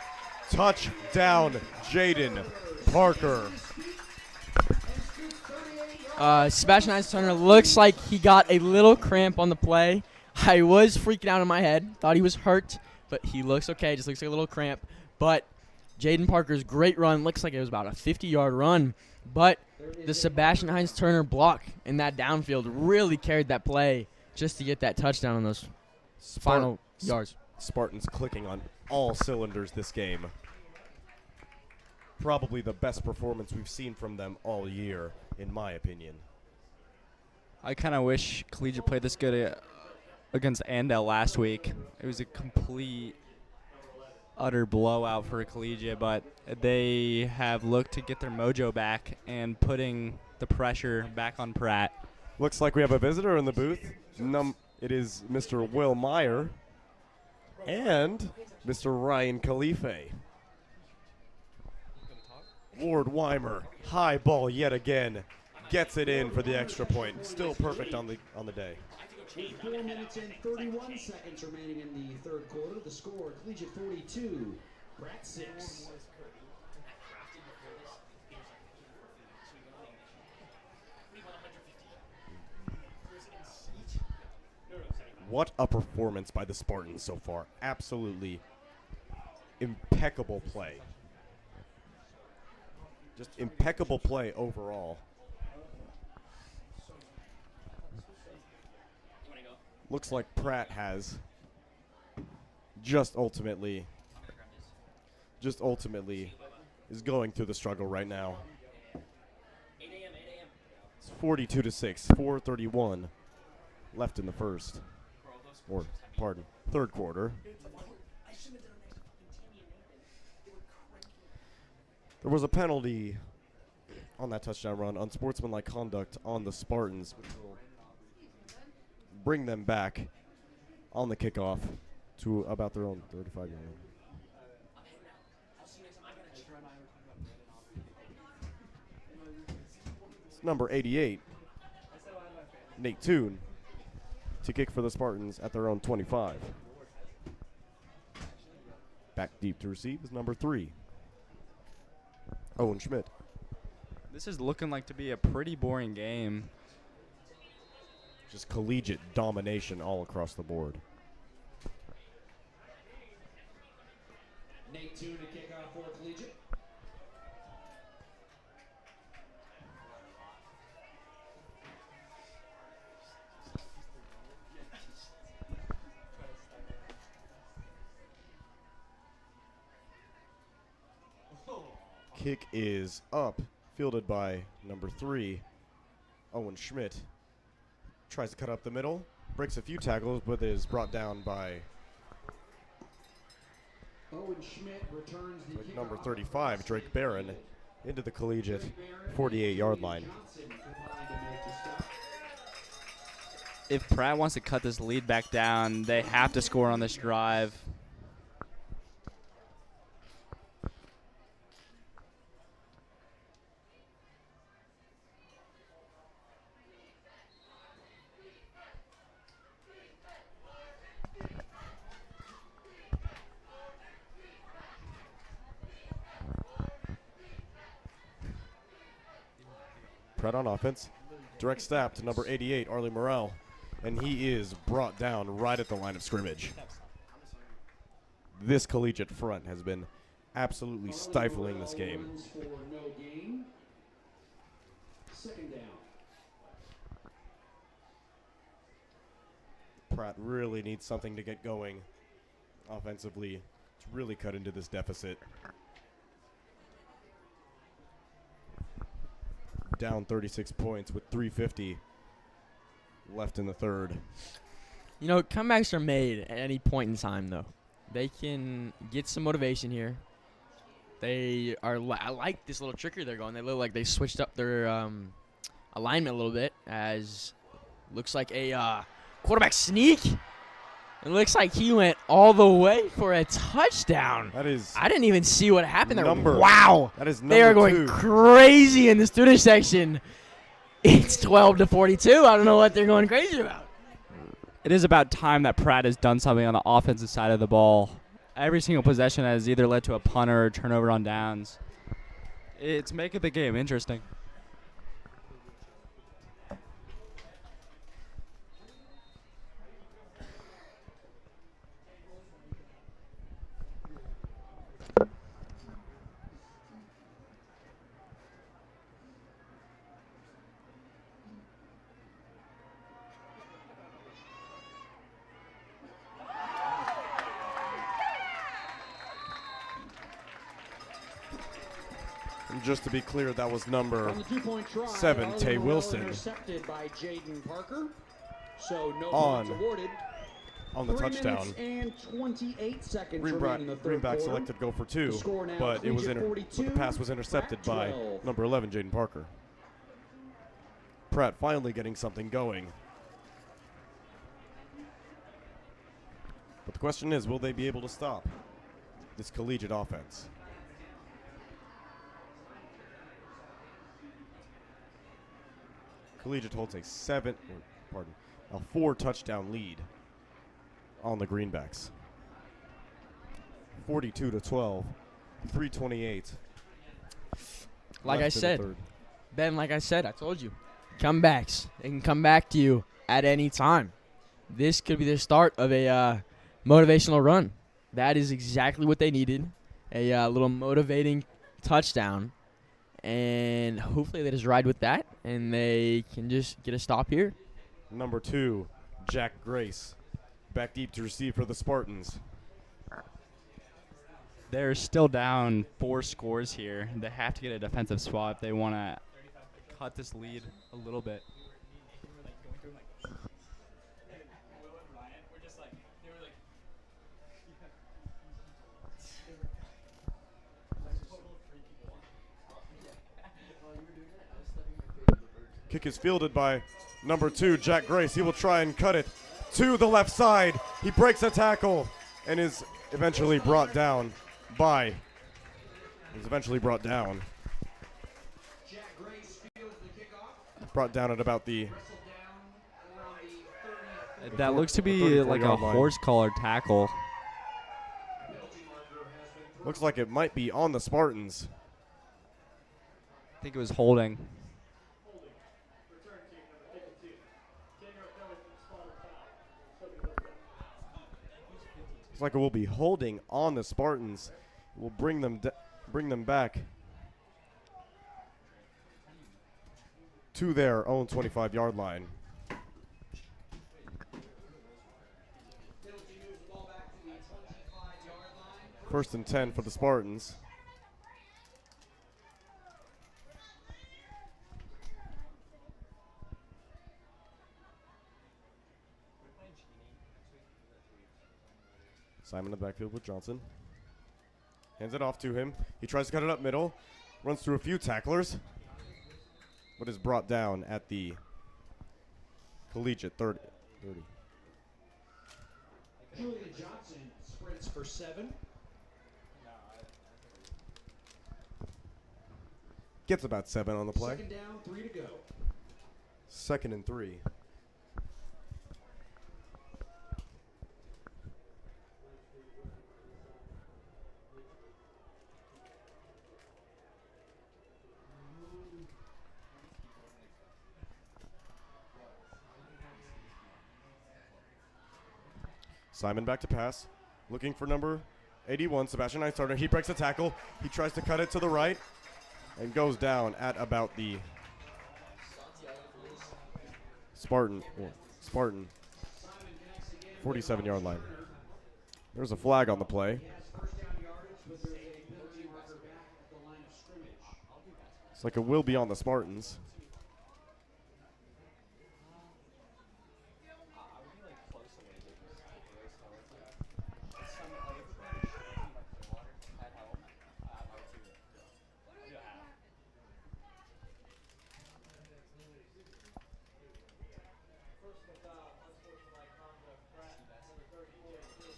Touchdown, Jaden Parker. Sebastian Heinz-Turner looks like he got a little cramp on the play. I was freaking out in my head. Thought he was hurt, but he looks okay. Just looks like a little cramp. But Jaden Parker's great run. Looks like it was about a 50-yard run. But the Sebastian Heinz-Turner block in that downfield really carried that play just to get that touchdown on those final yards. Spartans clicking on all cylinders this game. Probably the best performance we've seen from them all year, in my opinion. I kind of wish Collegiate played this good against Andel last week. It was a complete, utter blowout for Collegiate, but they have looked to get their mojo back and putting the pressure back on Pratt. Looks like we have a visitor in the booth. It is Mr. Will Meyer and Mr. Ryan Khalife. Ward Weimer, high ball yet again, gets it in for the extra point. Still perfect on the day. 4 minutes and 31 seconds remaining in the 3rd quarter. The score, Collegiate 42, Pratt 6. What a performance by the Spartans so far. Absolutely impeccable play. Just impeccable play overall. Looks like Pratt has just ultimately is going through the struggle right now. It's 42-6, 4:31 left in the first. Or, pardon, 3rd quarter. There was a penalty on that touchdown run, unsportsmanlike conduct on the Spartans, which will bring them back on the kickoff to about their own 35-yard line. It's number 88, Nate Toon, to kick for the Spartans at their own 25. Back deep to receive is number 3, Owen Schmidt. This is looking like to be a pretty boring game. Just collegiate domination all across the board. Nate Toon to kick off for Collegiate. Kick is up, fielded by number 3, Owen Schmidt. Tries to cut up the middle, breaks a few tackles, but is brought down by Owen Schmidt returns the number 35, Drake Barron, into the collegiate 48-yard line. If Pratt wants to cut this lead back down, they have to score on this drive. Pratt on offense. Direct snap to number 88, Arlie Morrell. And he is brought down right at the line of scrimmage. This collegiate front has been absolutely stifling this game. Runs for no gain. Second down. Pratt really needs something to get going offensively to really cut into this deficit. Down 36 points with 3:50 left in the third. You know, comebacks are made at any point in time, though. They can get some motivation here. They are. I like this little trickery they're going. They look like they switched up their alignment a little bit, as looks like a quarterback sneak. It looks like he went all the way for a touchdown. That is I didn't even see what happened there. number. Wow. That is number They are going 2. crazy in the student section. It's 12-42. I don't know what they're going crazy about. It is about time that Pratt has done something on the offensive side of the ball. Every single possession has either led to a punt or a turnover on downs. It's making the game interesting. And just to be clear, that was number On the 2-point try, 7, Arlen Tay Morrell Wilson. Intercepted by Jaden Parker. So no On points awarded. on the 3 touchdown. minutes and 28 seconds Greenback, remaining in the third Greenback quarter. selected go for 2, The score now, but it was Collegiate but the 42, pass was intercepted Pratt by 12. number 11, Jaden Parker. Pratt finally getting something going. But the question is, will they be able to stop this collegiate offense? Collegiate holds a 4 touchdown lead on the Greenbacks. 42-12, 3:28. Like I left in the said, third. Ben, like I said, I told you. Comebacks. They can come back to you at any time. This could be the start of a motivational run. That is exactly what they needed. A little motivating touchdown. And hopefully they just ride with that, and they can just get a stop here. Number 2, Jack Grace, back deep to receive for the Spartans. They're still down 4 scores here. They have to get a defensive swap if they want to cut this lead a little bit. Kick is fielded by number 2, Jack Grace. He will try and cut it to the left side. He breaks a tackle and is eventually brought down by. Jack Grace fields the kickoff. Brought down at about the. Wrestled down around the 30. That looks to be 34 like a yard line. horse collar tackle. Looks like it might be on the Spartans. I think it was holding. Looks like it will be holding on the Spartans. Will bring them back to their own 25-yard line. First and 10 for the Spartans. Simon in the backfield with Johnson. Hands it off to him. He tries to cut it up middle. Runs through a few tacklers. But is brought down at the Collegiate 30. Julian Johnson sprints for 7. Gets about 7 on the play. Second down, 3 to go. 2nd and 3. Simon back to pass. Looking for number 81, Sebastian Knight's starter. He breaks a tackle. He tries to cut it to the right and goes down at about the Spartan 47-yard line. There's a flag on the play. It's like it will be on the Spartans.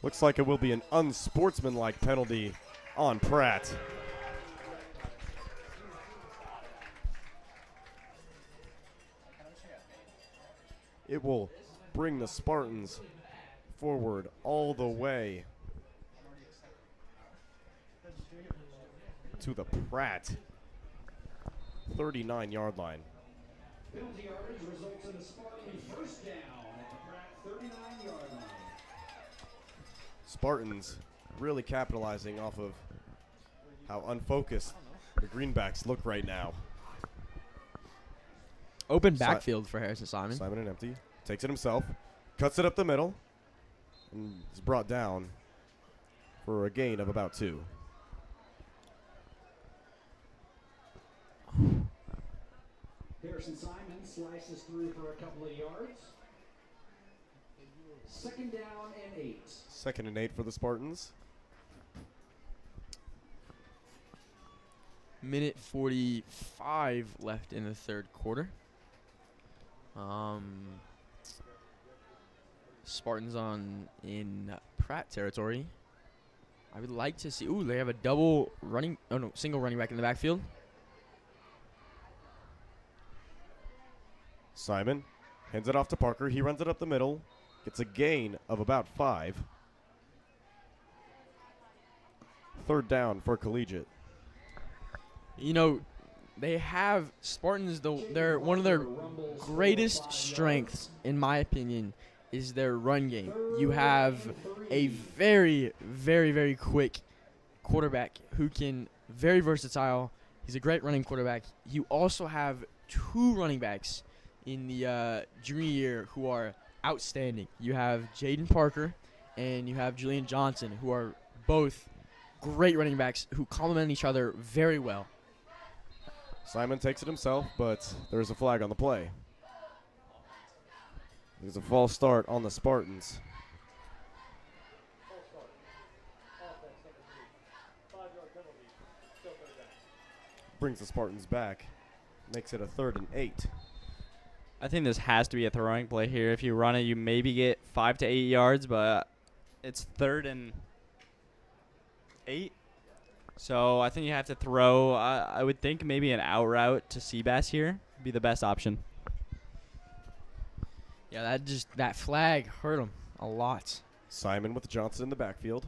Looks like it will be an unsportsmanlike penalty on Pratt. It will bring the Spartans forward all the way to the Pratt 39-yard line. Penalty yardage results in a Spartan first down at the Pratt 39-yard line. Spartans really capitalizing off of how unfocused the Greenbacks look right now. Open backfield for Harrison Simon. Simon and empty. Takes it himself. Cuts it up the middle. And is brought down for a gain of about 2. Harrison Simon slices through for a couple of yards. Second down and 8. Second and 8 for the Spartans. Minute 45 left in the third quarter. Spartans in Pratt territory. I would like to see. Ooh, they have a single running back in the backfield. Simon hands it off to Parker. He runs it up the middle. Gets a gain of about 5. Third down for Collegiate. You know, they have Spartans. They're one of their greatest strengths, in my opinion, is their run game. You have a very, very, very quick quarterback who can very versatile. He's a great running quarterback. You also have 2 running backs in the junior year who are outstanding. You have Jaden Parker and you have Julian Johnson, who are both great running backs who complement each other very well. Simon takes it himself, but there's a flag on the play. There's a false start on the Spartans. Brings the Spartans back. Makes it a 3rd and 8. I think this has to be a throwing play here. If you run it, you maybe get 5 to 8 yards, but it's 3rd and 8. So I think you have to throw. I would think maybe an out route to Seabass here would be the best option. Yeah, that flag hurt him a lot. Simon with Johnson in the backfield.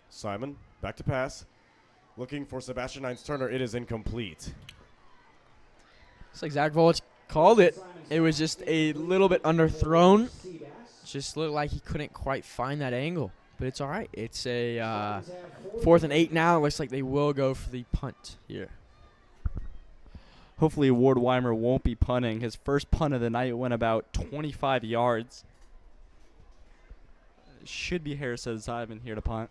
Simon back to pass. Looking for Sebastian Hines-Turner. It is incomplete. It's like Zach Volich called it. It was just a little bit underthrown. Just looked like he couldn't quite find that angle. But it's all right. It's a 4th and 8 now. It looks like they will go for the punt here. Hopefully Ward Weimer won't be punting. His first punt of the night went about 25 yards. Should be Harrison Simon here to punt.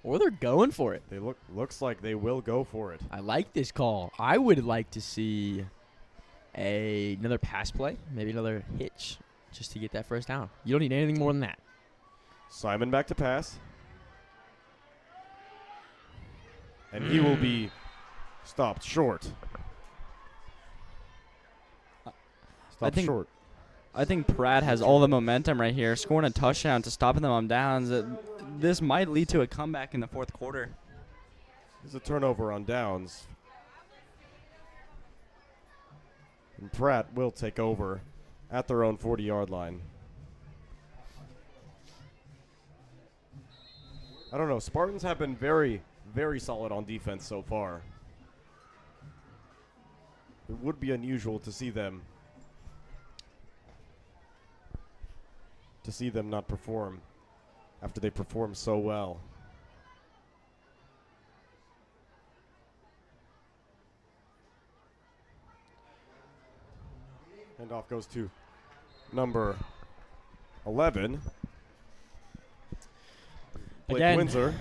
Or they're going for it. They looks like they will go for it. I like this call. I would like to see another pass play, maybe another hitch, just to get that first down. You don't need anything more than that. Simon back to pass. And he will be stopped short. Stopped short. I think Pratt has all the momentum right here, scoring a touchdown to stopping them on downs. This might lead to a comeback in the 4th quarter. There's a turnover on downs. And Pratt will take over at their own 40-yard line. I don't know. Spartans have been very, very solid on defense so far. It would be unusual to see them not perform after they performed so well. Handoff goes to number 11. Blake Again, Windsor.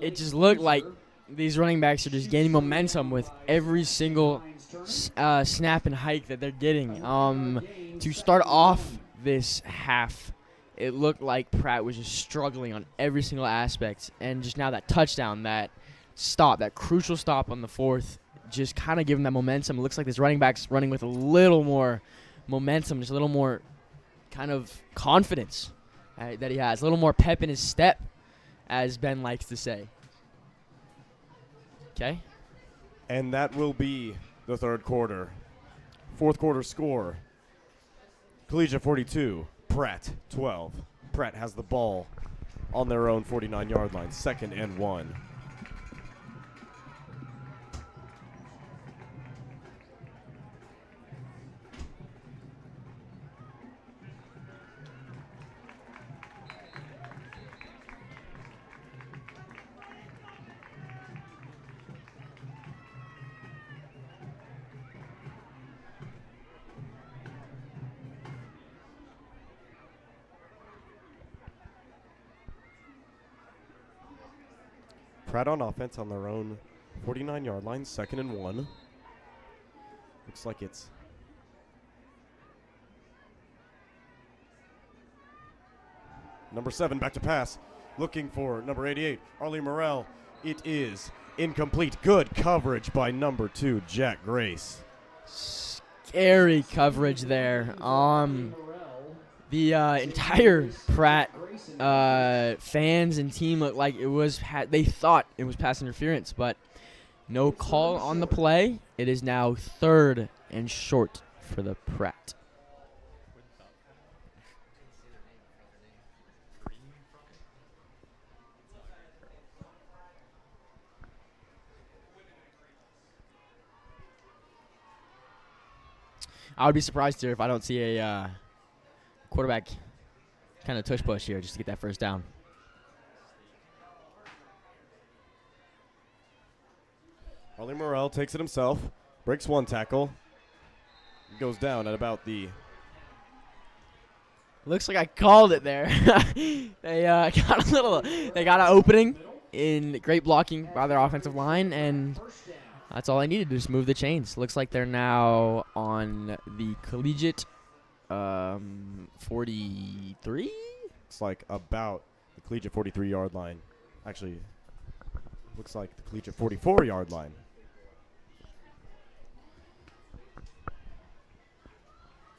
It just looked like these running backs are just gaining momentum with every single snap and hike that they're getting. To start off this half, it looked like Pratt was just struggling on every single aspect. And just now that touchdown, that stop, that crucial stop on the fourth, just kind of giving that momentum. It looks like this running back's running with a little more momentum, just a little more kind of confidence that he has, a little more pep in his step, as Ben likes to say. Okay. And that will be the third quarter. Fourth quarter score. Collegiate 42, Pratt 12. Pratt has the ball on their own 49-yard line, 2nd and 1. Pratt on offense on their own 49-yard line, 2nd and 1. Looks like it's number 7 back to pass, looking for number 88, Arlie Morrell. It is incomplete. Good coverage by number 2, Jack Grace. Scary coverage there. The entire Pratt fans and team looked like it was they thought it was pass interference, but no call on the play. It is now 3rd and short for the Pratt. I would be surprised here if I don't see a quarterback kind of tush push here just to get that first down. Arlie Morrell takes it himself, breaks one tackle, goes down at about the... Looks like I called it there. They got an opening in great blocking by their offensive line, and that's all I needed to just move the chains. Looks like they're now on the Collegiate 43. Looks like about the Collegiate 43-yard line. Actually, looks like the Collegiate 44-yard line.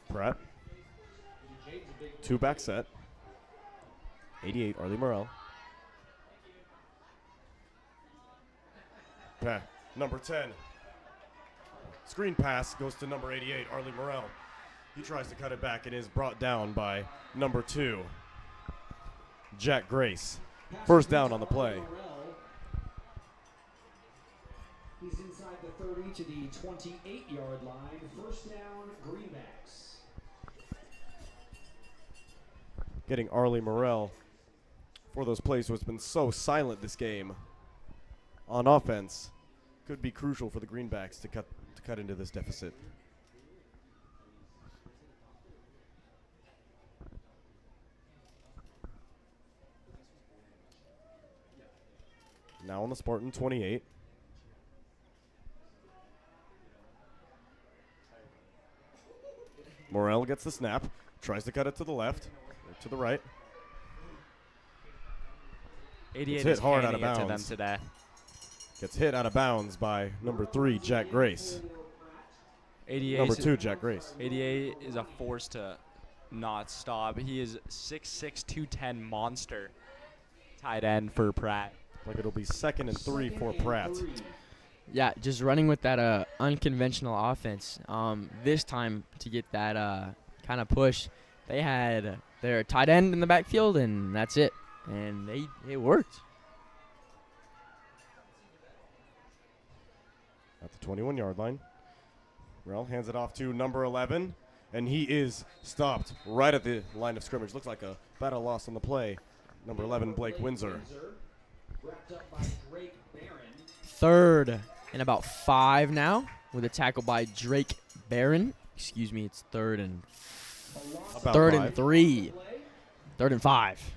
Pratt. 2-back set. 88, Arlie Morrell. Pratt, number 10. Screen pass goes to number 88, Arlie Morrell. He tries to cut it back and is brought down by number 2, Jack Grace. First down on the play. He's inside the 30 to the 28-yard line. First down, Greenbacks. Getting Arlie Morrell for those plays who's been so silent this game on offense could be crucial for the Greenbacks to cut into this deficit. Now on the Spartan 28. Morrell gets the snap, tries to cut it to the left, or to the right. 88 It's hit is hard out handing of it to them bounds. today. Gets hit out of bounds by number 3, Jack Grace. 88 Number 2, Jack Grace. 88 is a force to not stop. He is 6'6", 210 monster tight end for Pratt. Like it'll be 2nd and 3 for Pratt. Yeah, just running with that unconventional offense. This time to get that kind of push, they had their tight end in the backfield, and that's it. And it worked. At the 21-yard line. Morrell hands it off to number 11, and he is stopped right at the line of scrimmage. Looks like a battle loss on the play. Number 11, Blake Windsor. Wrapped up by Drake Barron. Third and about 5 now with a tackle by Drake Barron. Excuse me, it's third and About third 5. and 3. Third and 5.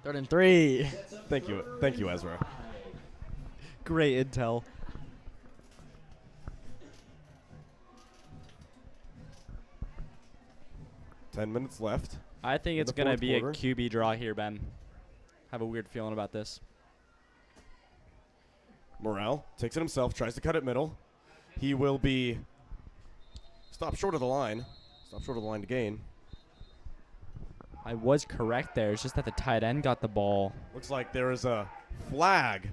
Third and 3. Thank you, Ezra. Great intel. Ten minutes left. I think In it's the going to fourth be a quarter. QB draw here, Ben. Have a weird feeling about this. Morrell takes it himself, tries to cut it middle. He will be stopped short of the line. Stopped short of the line to gain. I was correct there. It's just that the tight end got the ball. Looks like there is a flag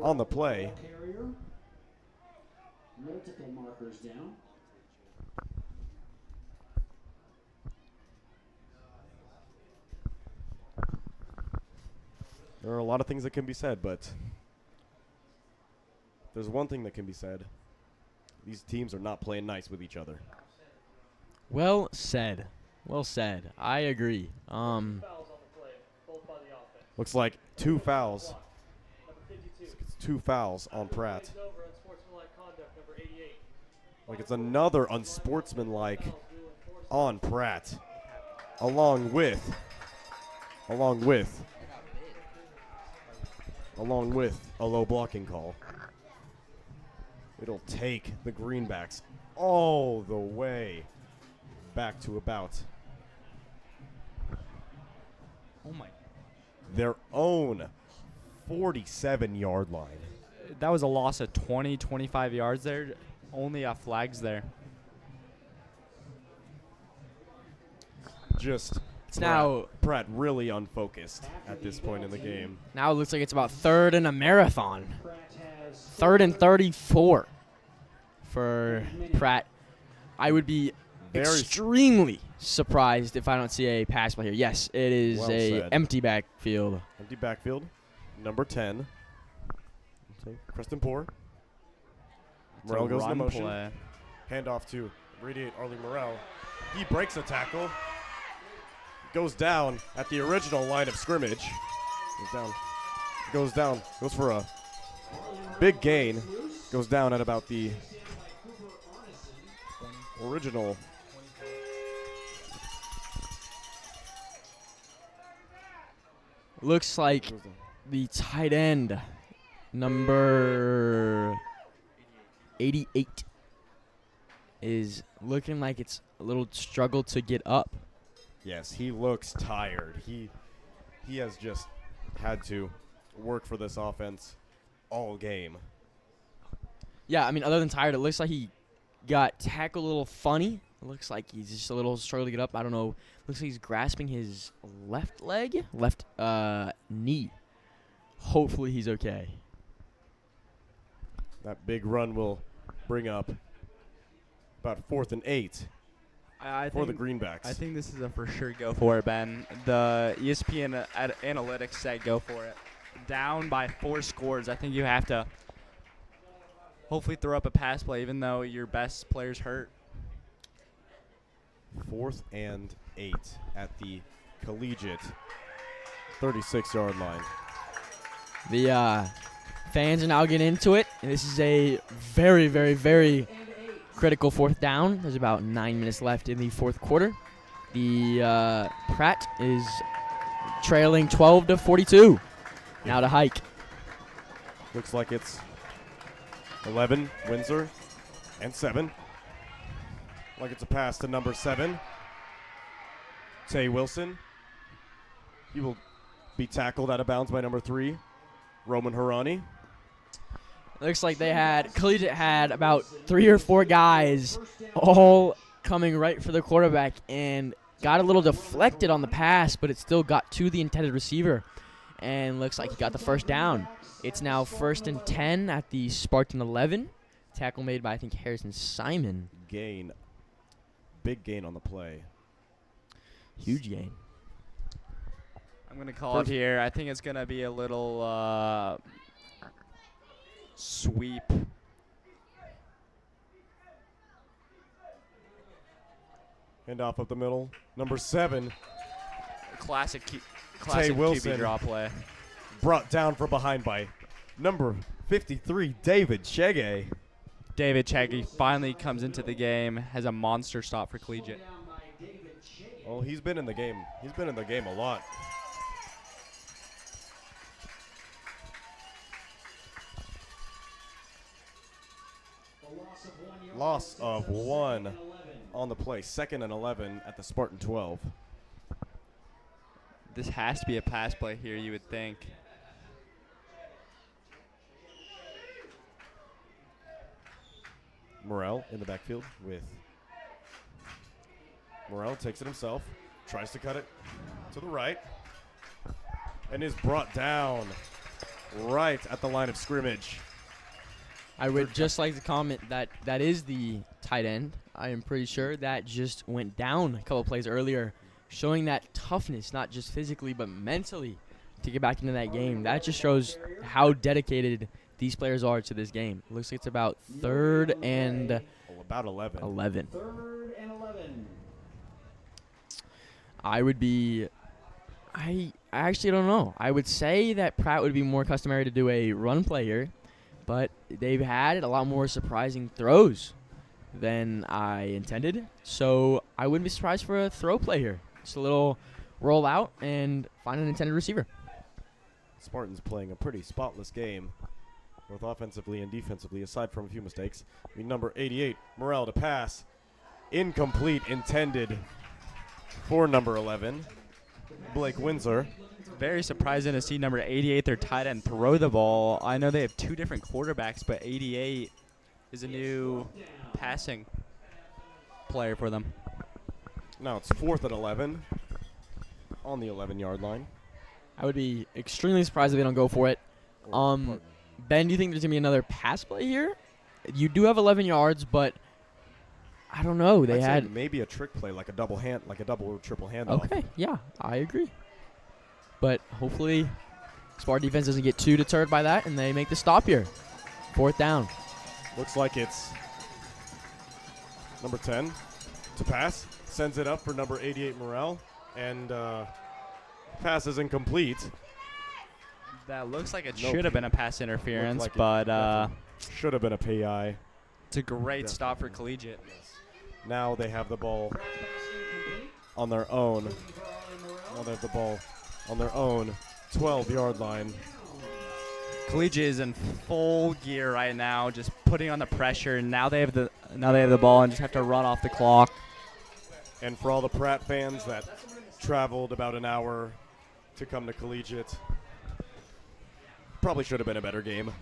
on the play. Carrier. Multiple markers down. There are a lot of things that can be said, but there's one thing that can be said. These teams are not playing nice with each other. Well said. Well said. I agree. Looks like 2 fouls. It's 2 fouls on Pratt. Like it's another unsportsmanlike on Pratt. Along with a low blocking call. It'll take the Greenbacks all the way back to about their own 47-yard line. That was a loss of 20, 25 yards there. Only flags there. Just It's now Pratt really unfocused at this point in the game. Now it looks like it's about third and a marathon. Pratt has Third and 34 for Pratt. I would be Very extremely surprised if I don't see a pass play here. Yes, it is Well a said. empty backfield. Empty backfield. Number 10. Preston Poor. Morrell goes into motion. Play. Handoff to Radiate Arlie Morrell. He breaks a tackle. Goes down at the original line of scrimmage. Goes down. Goes for a big gain. Goes down at about the original. Looks like Goes down. the tight end, number 88, is looking like it's a little struggle to get up. Yes, he looks tired. He has just had to work for this offense all game. Yeah, I mean, other than tired, it looks like he got tackled a little funny. It looks like he's just a little struggling to get up. I don't know. Looks like he's grasping his left leg, left knee. Hopefully he's okay. That big run will bring up about 4th and 8 I for the think, Greenbacks. I think this is a for sure go for it, Ben. The ESPN analytics said go for it. Down by 4 scores. I think you have to hopefully throw up a pass play, even though your best player's hurt. 4th and 8 at the Collegiate 36-yard line. The fans are now getting into it. And this is a very, very, very critical 4th down. There's about 9 minutes left in the 4th quarter. The Pratt is trailing 12-42. Now to hike. Looks like it's 11, Windsor, and 7. Like it's a pass to number 7, Tay Wilson. He will be tackled out of bounds by number 3, Roman Harani. Looks like Collegiate had about 3 or 4 guys all coming right for the quarterback and got a little deflected on the pass, but it still got to the intended receiver. And looks like he got the first down. It's now 1st and 10 at the Spartan 11. Tackle made by, I think, Harrison Simon. Gain. Big gain on the play. Huge gain. I'm going to call it here. I think it's going to be a little sweep. Handoff up the middle. Number 7. Classic Wilson. QB draw play. Brought down from behind by number 53, David Chege. David Chaggy finally comes into the game, has a monster stop for Collegiate. Oh, he's been in the game. He's been in the game a lot. Loss of 1 on the play. 2nd and 11 at the Spartan 12. This has to be a pass play here, you would think. Morrell in the backfield with Morrell takes it himself, tries to cut it to the right, and is brought down right at the line of scrimmage. I would just like to comment that that is the tight end. I am pretty sure that just went down a couple plays earlier, showing that toughness, not just physically but mentally, to get back into that game. That just shows how dedicated these players are to this game. Looks like it's about 3rd and About 11. 11. 3rd and 11. I actually don't know. I would say that Pratt would be more customary to do a run play here, but they've had a lot more surprising throws than I intended. So I wouldn't be surprised for a throw play here. Just a little roll out and find an intended receiver. Spartans playing a pretty spotless game, both offensively and defensively, aside from a few mistakes. Number 88, Morrell to pass. Incomplete, intended for number 11, Blake Windsor. Very surprising to see number 88, their tight end, throw the ball. I know they have 2 different quarterbacks, but 88 is a new passing player for them. Now it's 4th and 11 on the 11-yard line. I would be extremely surprised if they don't go for it. Ben, do you think there's going to be another pass play here? You do have 11 yards, but I don't know. They I'd say had maybe a trick play, like a double or triple handoff. Okay, yeah, I agree. But hopefully Spartan defense doesn't get too deterred by that, and they make the stop here. 4th down. Looks like it's number 10 to pass. Sends it up for number 88, Morrell, and pass is incomplete. That looks like it Nope. should have been a pass interference, Looked like but it should have been a PI. it's a great stop for Collegiate. Now they have the ball on their own. Now they have the ball on their own 12-yard line. Collegiate is in full gear right now, just putting on the pressure. Now they have the ball and just have to run off the clock. And for all the Pratt fans that traveled about an hour to come to Collegiate, probably should have been a better game.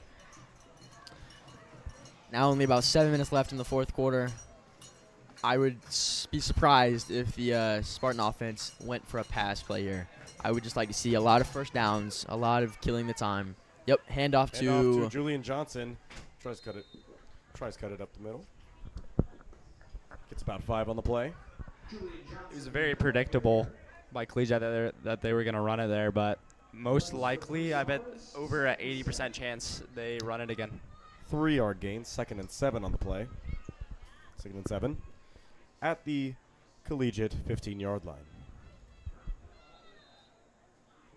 Now only about 7 minutes left in the 4th quarter. I would be surprised if the Spartan offense went for a pass play here. I would just like to see a lot of first downs, a lot of killing the time. Yep, handoff to Julian Johnson. Tries to cut it up the middle. Gets about 5 on the play. It was very predictable by Collegiate that they were going to run it there, but most likely, I bet over an 80% chance they run it again. 3-yard gain, 2nd and 7 on the play. 2nd and 7 at the Collegiate 15-yard line.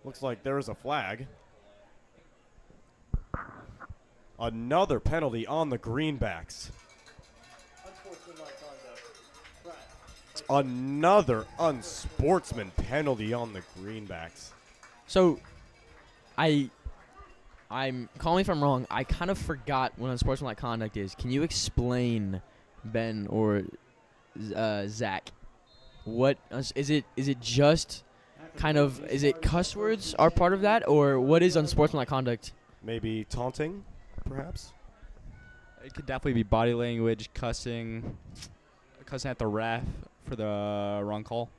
Looks like there is a flag. Another penalty on the Greenbacks. Another unsportsman penalty on the Greenbacks. So, I'm call me if I'm wrong. I kind of forgot what unsportsmanlike conduct is. Can you explain, Ben or Zach? What is it? Is it just kind of? Is it cuss words are part of that, or what is unsportsmanlike conduct? Maybe taunting, perhaps. It could definitely be body language, cussing at the ref for the wrong call.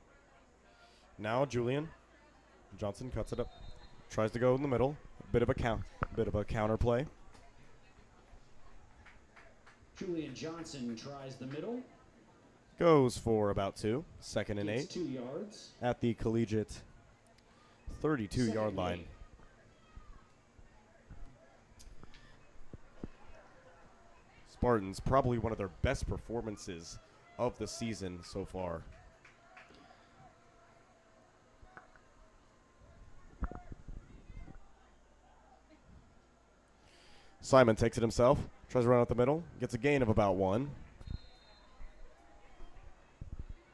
Now Julian Johnson cuts it up, tries to go in the middle. Bit of a counter play. Julian Johnson tries the middle. Goes for about 2. 2nd and Gets 8 2 yards. at the Collegiate 32-yard line. Spartans, probably one of their best performances of the season so far. Simon takes it himself, tries to run out the middle, gets a gain of about 1.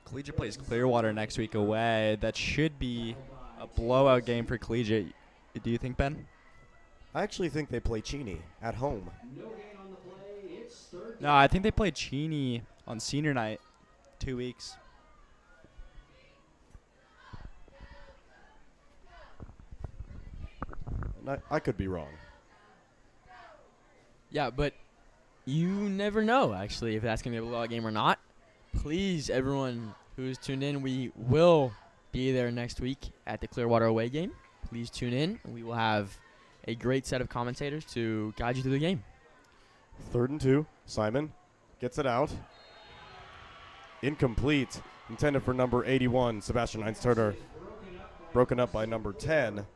Collegiate plays Clearwater next week away. That should be a blowout game for Collegiate. Do you think, Ben? I actually think they play Cheney at home. No, I think they played Cheney on senior night 2 weeks. And I could be wrong. Yeah, but you never know, actually, if that's going to be a blowout game or not. Please, everyone who's tuned in, we will be there next week at the Clearwater away game. Please tune in. We will have a great set of commentators to guide you through the game. 3rd and 2. Simon gets it out. Incomplete. Intended for number 81, Sebastian Heinz-Turner. Broken up by number 10,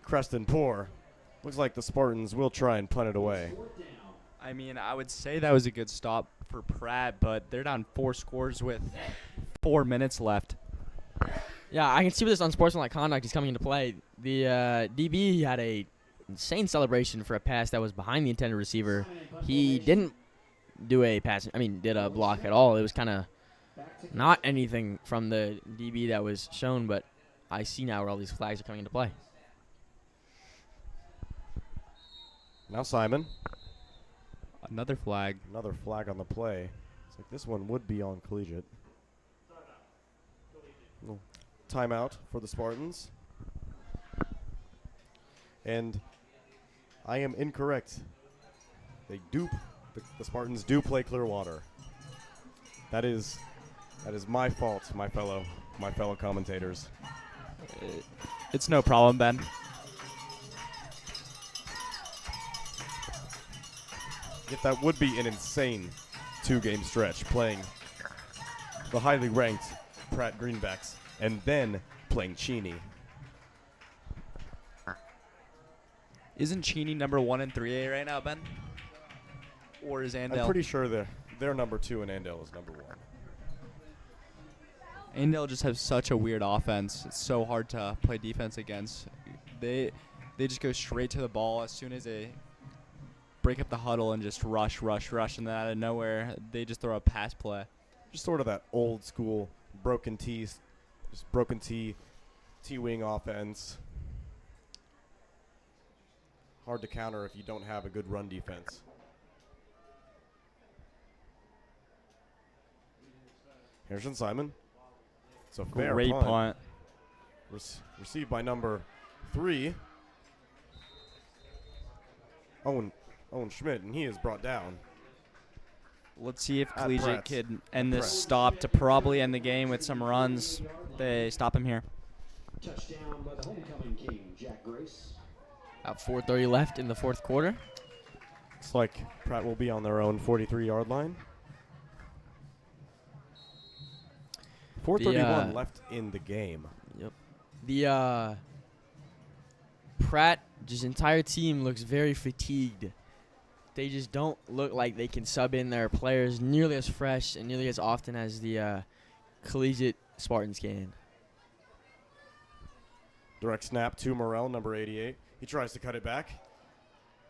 Creston Poor. Looks like the Spartans will try and punt it away. I mean, I would say that was a good stop for Pratt, but they're down 4 scores with 4 minutes left. Yeah, I can see where this unsportsmanlike conduct is coming into play. The DB had a insane celebration for a pass that was behind the intended receiver. He didn't do a pass. Did a block at all. It was kind of not anything from the DB that was shown, but I see now where all these flags are coming into play. Now Simon. Another flag. Another flag on the play. It's like this one would be on Collegiate. Little timeout for the Spartans. And I am incorrect. They do. The Spartans do play Clearwater. That is my fault, my fellow commentators. It's no problem, Ben. Yet that would be an insane 2-game stretch, playing the highly ranked Pratt Greenbacks and then playing Cheney. Isn't Cheney number 1 in 3A right now, Ben? Or is Andale? I'm pretty sure they're number 2 and Andale is number 1. Andale just has such a weird offense. It's so hard to play defense against. They just go straight to the ball as soon as they break up the huddle and just rush, and then out of nowhere they just throw a pass play. Just sort of that old school broken T T-wing offense. Hard to counter if you don't have a good run defense. Harrison Simon. It's a fair Great punt. Received by number 3. Owen Schmidt, and he is brought down. Let's see if At Collegiate Pratt. can end this Pratt. stop to probably end the game with some runs. They stop him here. Touchdown by the homecoming king, Jack Grace. About 4:30 left in the fourth quarter. Looks like Pratt will be on their own 43-yard line. 4:31 left in the game. Yep. The Pratt's entire team looks very fatigued. They just don't look like they can sub in their players nearly as fresh and nearly as often as the Collegiate Spartans can. Direct snap to Morrell, number 88. He tries to cut it back,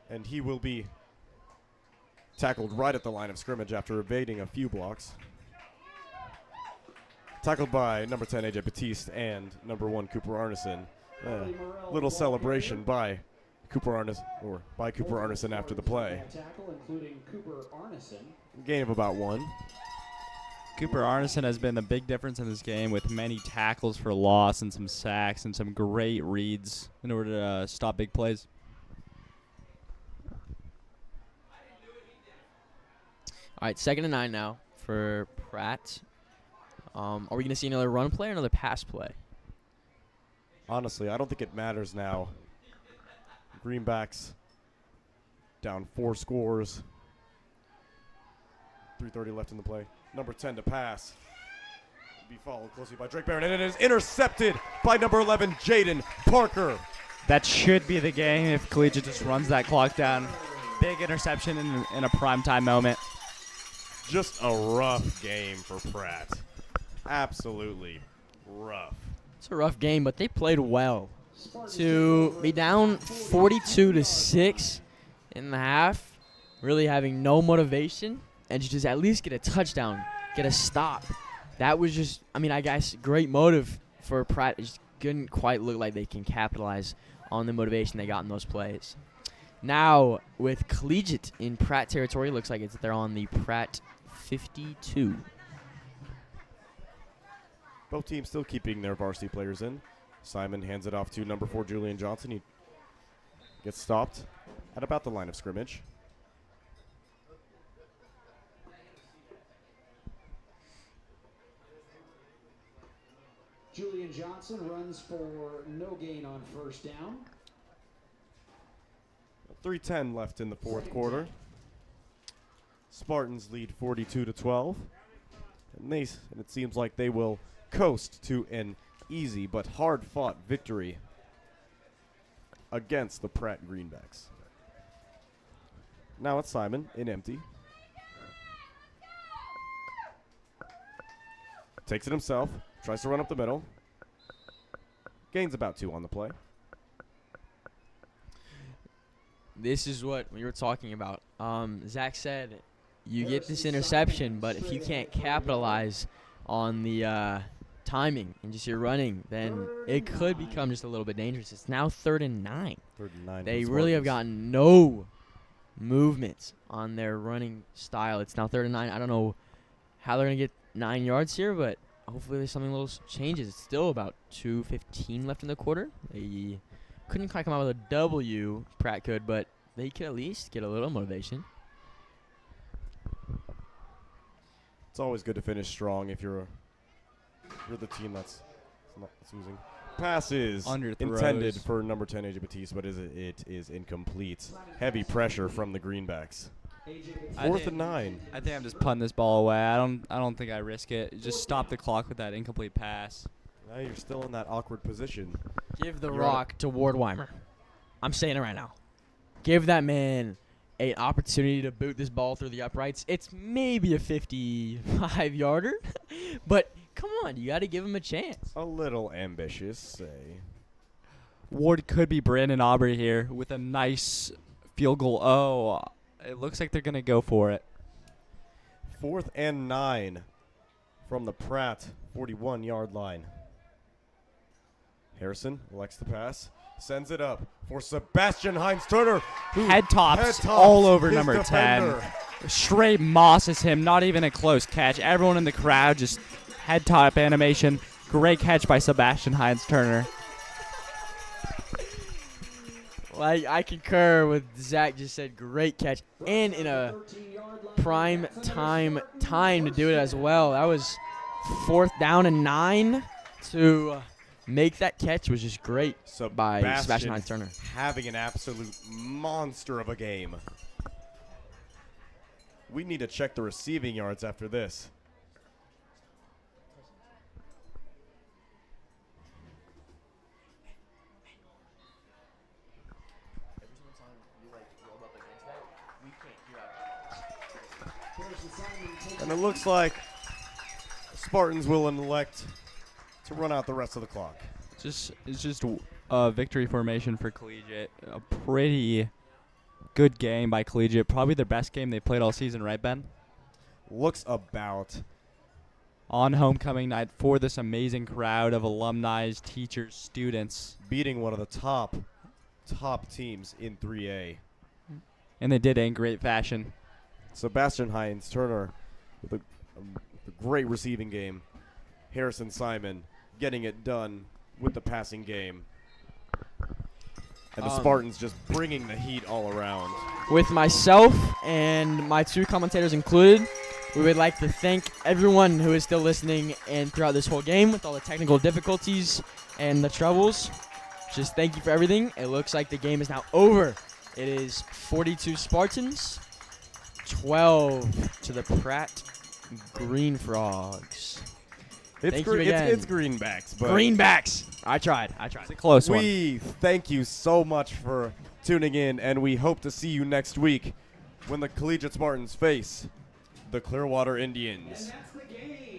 and he will be tackled right at the line of scrimmage after evading a few blocks. Tackled by number 10, AJ Batiste, and number 1, Cooper Arneson. Little celebration by Cooper Arneson after the play. Tackle, including Cooper Arneson. Gain of about 1. Cooper Arneson has been the big difference in this game with many tackles for loss and some sacks and some great reads in order to stop big plays. All right, 2nd and 9 now for Pratt. Are we going to see another run play or another pass play? Honestly, I don't think it matters now. Greenbacks down 4 scores. 3:30 left in the play. Number 10 to pass. Be followed closely by Drake Barrett, and it is intercepted by number 11, Jaden Parker. That should be the game if Collegiate just runs that clock down. Big interception in a primetime moment. Just a rough game for Pratt. Absolutely rough. It's a rough game, but they played well. To be down 42-6 in the half, really having no motivation, and just at least get a touchdown, get a stop. That was just, I mean, I guess great motive for Pratt. It just didn't quite look like they can capitalize on the motivation they got in those plays. Now, with Collegiate in Pratt territory, looks like they're on the Pratt 52. Both teams still keeping their varsity players in. Simon hands it off to number 4, Julian Johnson. He gets stopped at about the line of scrimmage. Julian Johnson runs for no gain on first down. 3:10 left in the fourth quarter. Spartans lead 42-12. And it seems like they will coast to an easy but hard-fought victory against the Pratt Greenbacks. Now it's Simon in empty. Takes it himself. Tries to run up the middle. Gains about 2 on the play. This is what we were talking about. Zach said you get this interception, but if you can't capitalize on the timing and just your running, then it could become just a little bit dangerous. It's now 3rd and 9. 3rd and 9. They really have gotten no movement on their running style. It's now 3rd and 9. I don't know how they're going to get 9 yards here, but hopefully there's something little changes. It's still about 2:15 left in the quarter. They couldn't quite come out with a W, Pratt could, but they could at least get a little motivation. It's always good to finish strong if you're the team that's losing. Passes intended for number 10, AJ Batiste, but it is incomplete. Heavy pressure from the Greenbacks. 4th and 9. I think I'm just punting this ball away. I don't think I risk it. Just stop the clock with that incomplete pass. Now you're still in that awkward position. Give the rock to Ward Weimer. I'm saying it right now. Give that man an opportunity to boot this ball through the uprights. It's maybe a 55-yarder, but come on, you got to give him a chance. A little ambitious, say. Ward could be Brandon Aubrey here with a nice field goal. Oh, it looks like they're going to go for it. 4th and 9 from the Pratt 41-yard line. Harrison elects the pass, sends it up for Sebastian Hines-Turner, who Head tops all over number 10. Straight mosses him, not even a close catch. Everyone in the crowd just head top animation. Great catch by Sebastian Hines-Turner. I concur with Zach just said. Great catch, and in a prime time to do it as well. That was 4th down and 9 to make that catch was just great by Sebastian Hines-Turner. Having an absolute monster of a game. We need to check the receiving yards after this. And it looks like Spartans will elect to run out the rest of the clock. It's just a victory formation for Collegiate. A pretty good game by Collegiate. Probably their best game they played all season, right, Ben? Looks about. On homecoming night for this amazing crowd of alumni, teachers, students. Beating one of the top teams in 3A. And they did it in great fashion. Sebastian Hines-Turner with a great receiving game. Harrison Simon getting it done with the passing game. And the Spartans just bringing the heat all around. With myself and my 2 commentators included, we would like to thank everyone who is still listening and throughout this whole game with all the technical difficulties and the troubles. Just thank you for everything. It looks like the game is now over. It is 42 Spartans, 12 to the Pratt Green Frogs. It's Greenbacks. But Greenbacks. I tried. It's a close one. We thank you so much for tuning in, and we hope to see you next week when the Collegiate Spartans face the Clearwater Indians. And that's the game.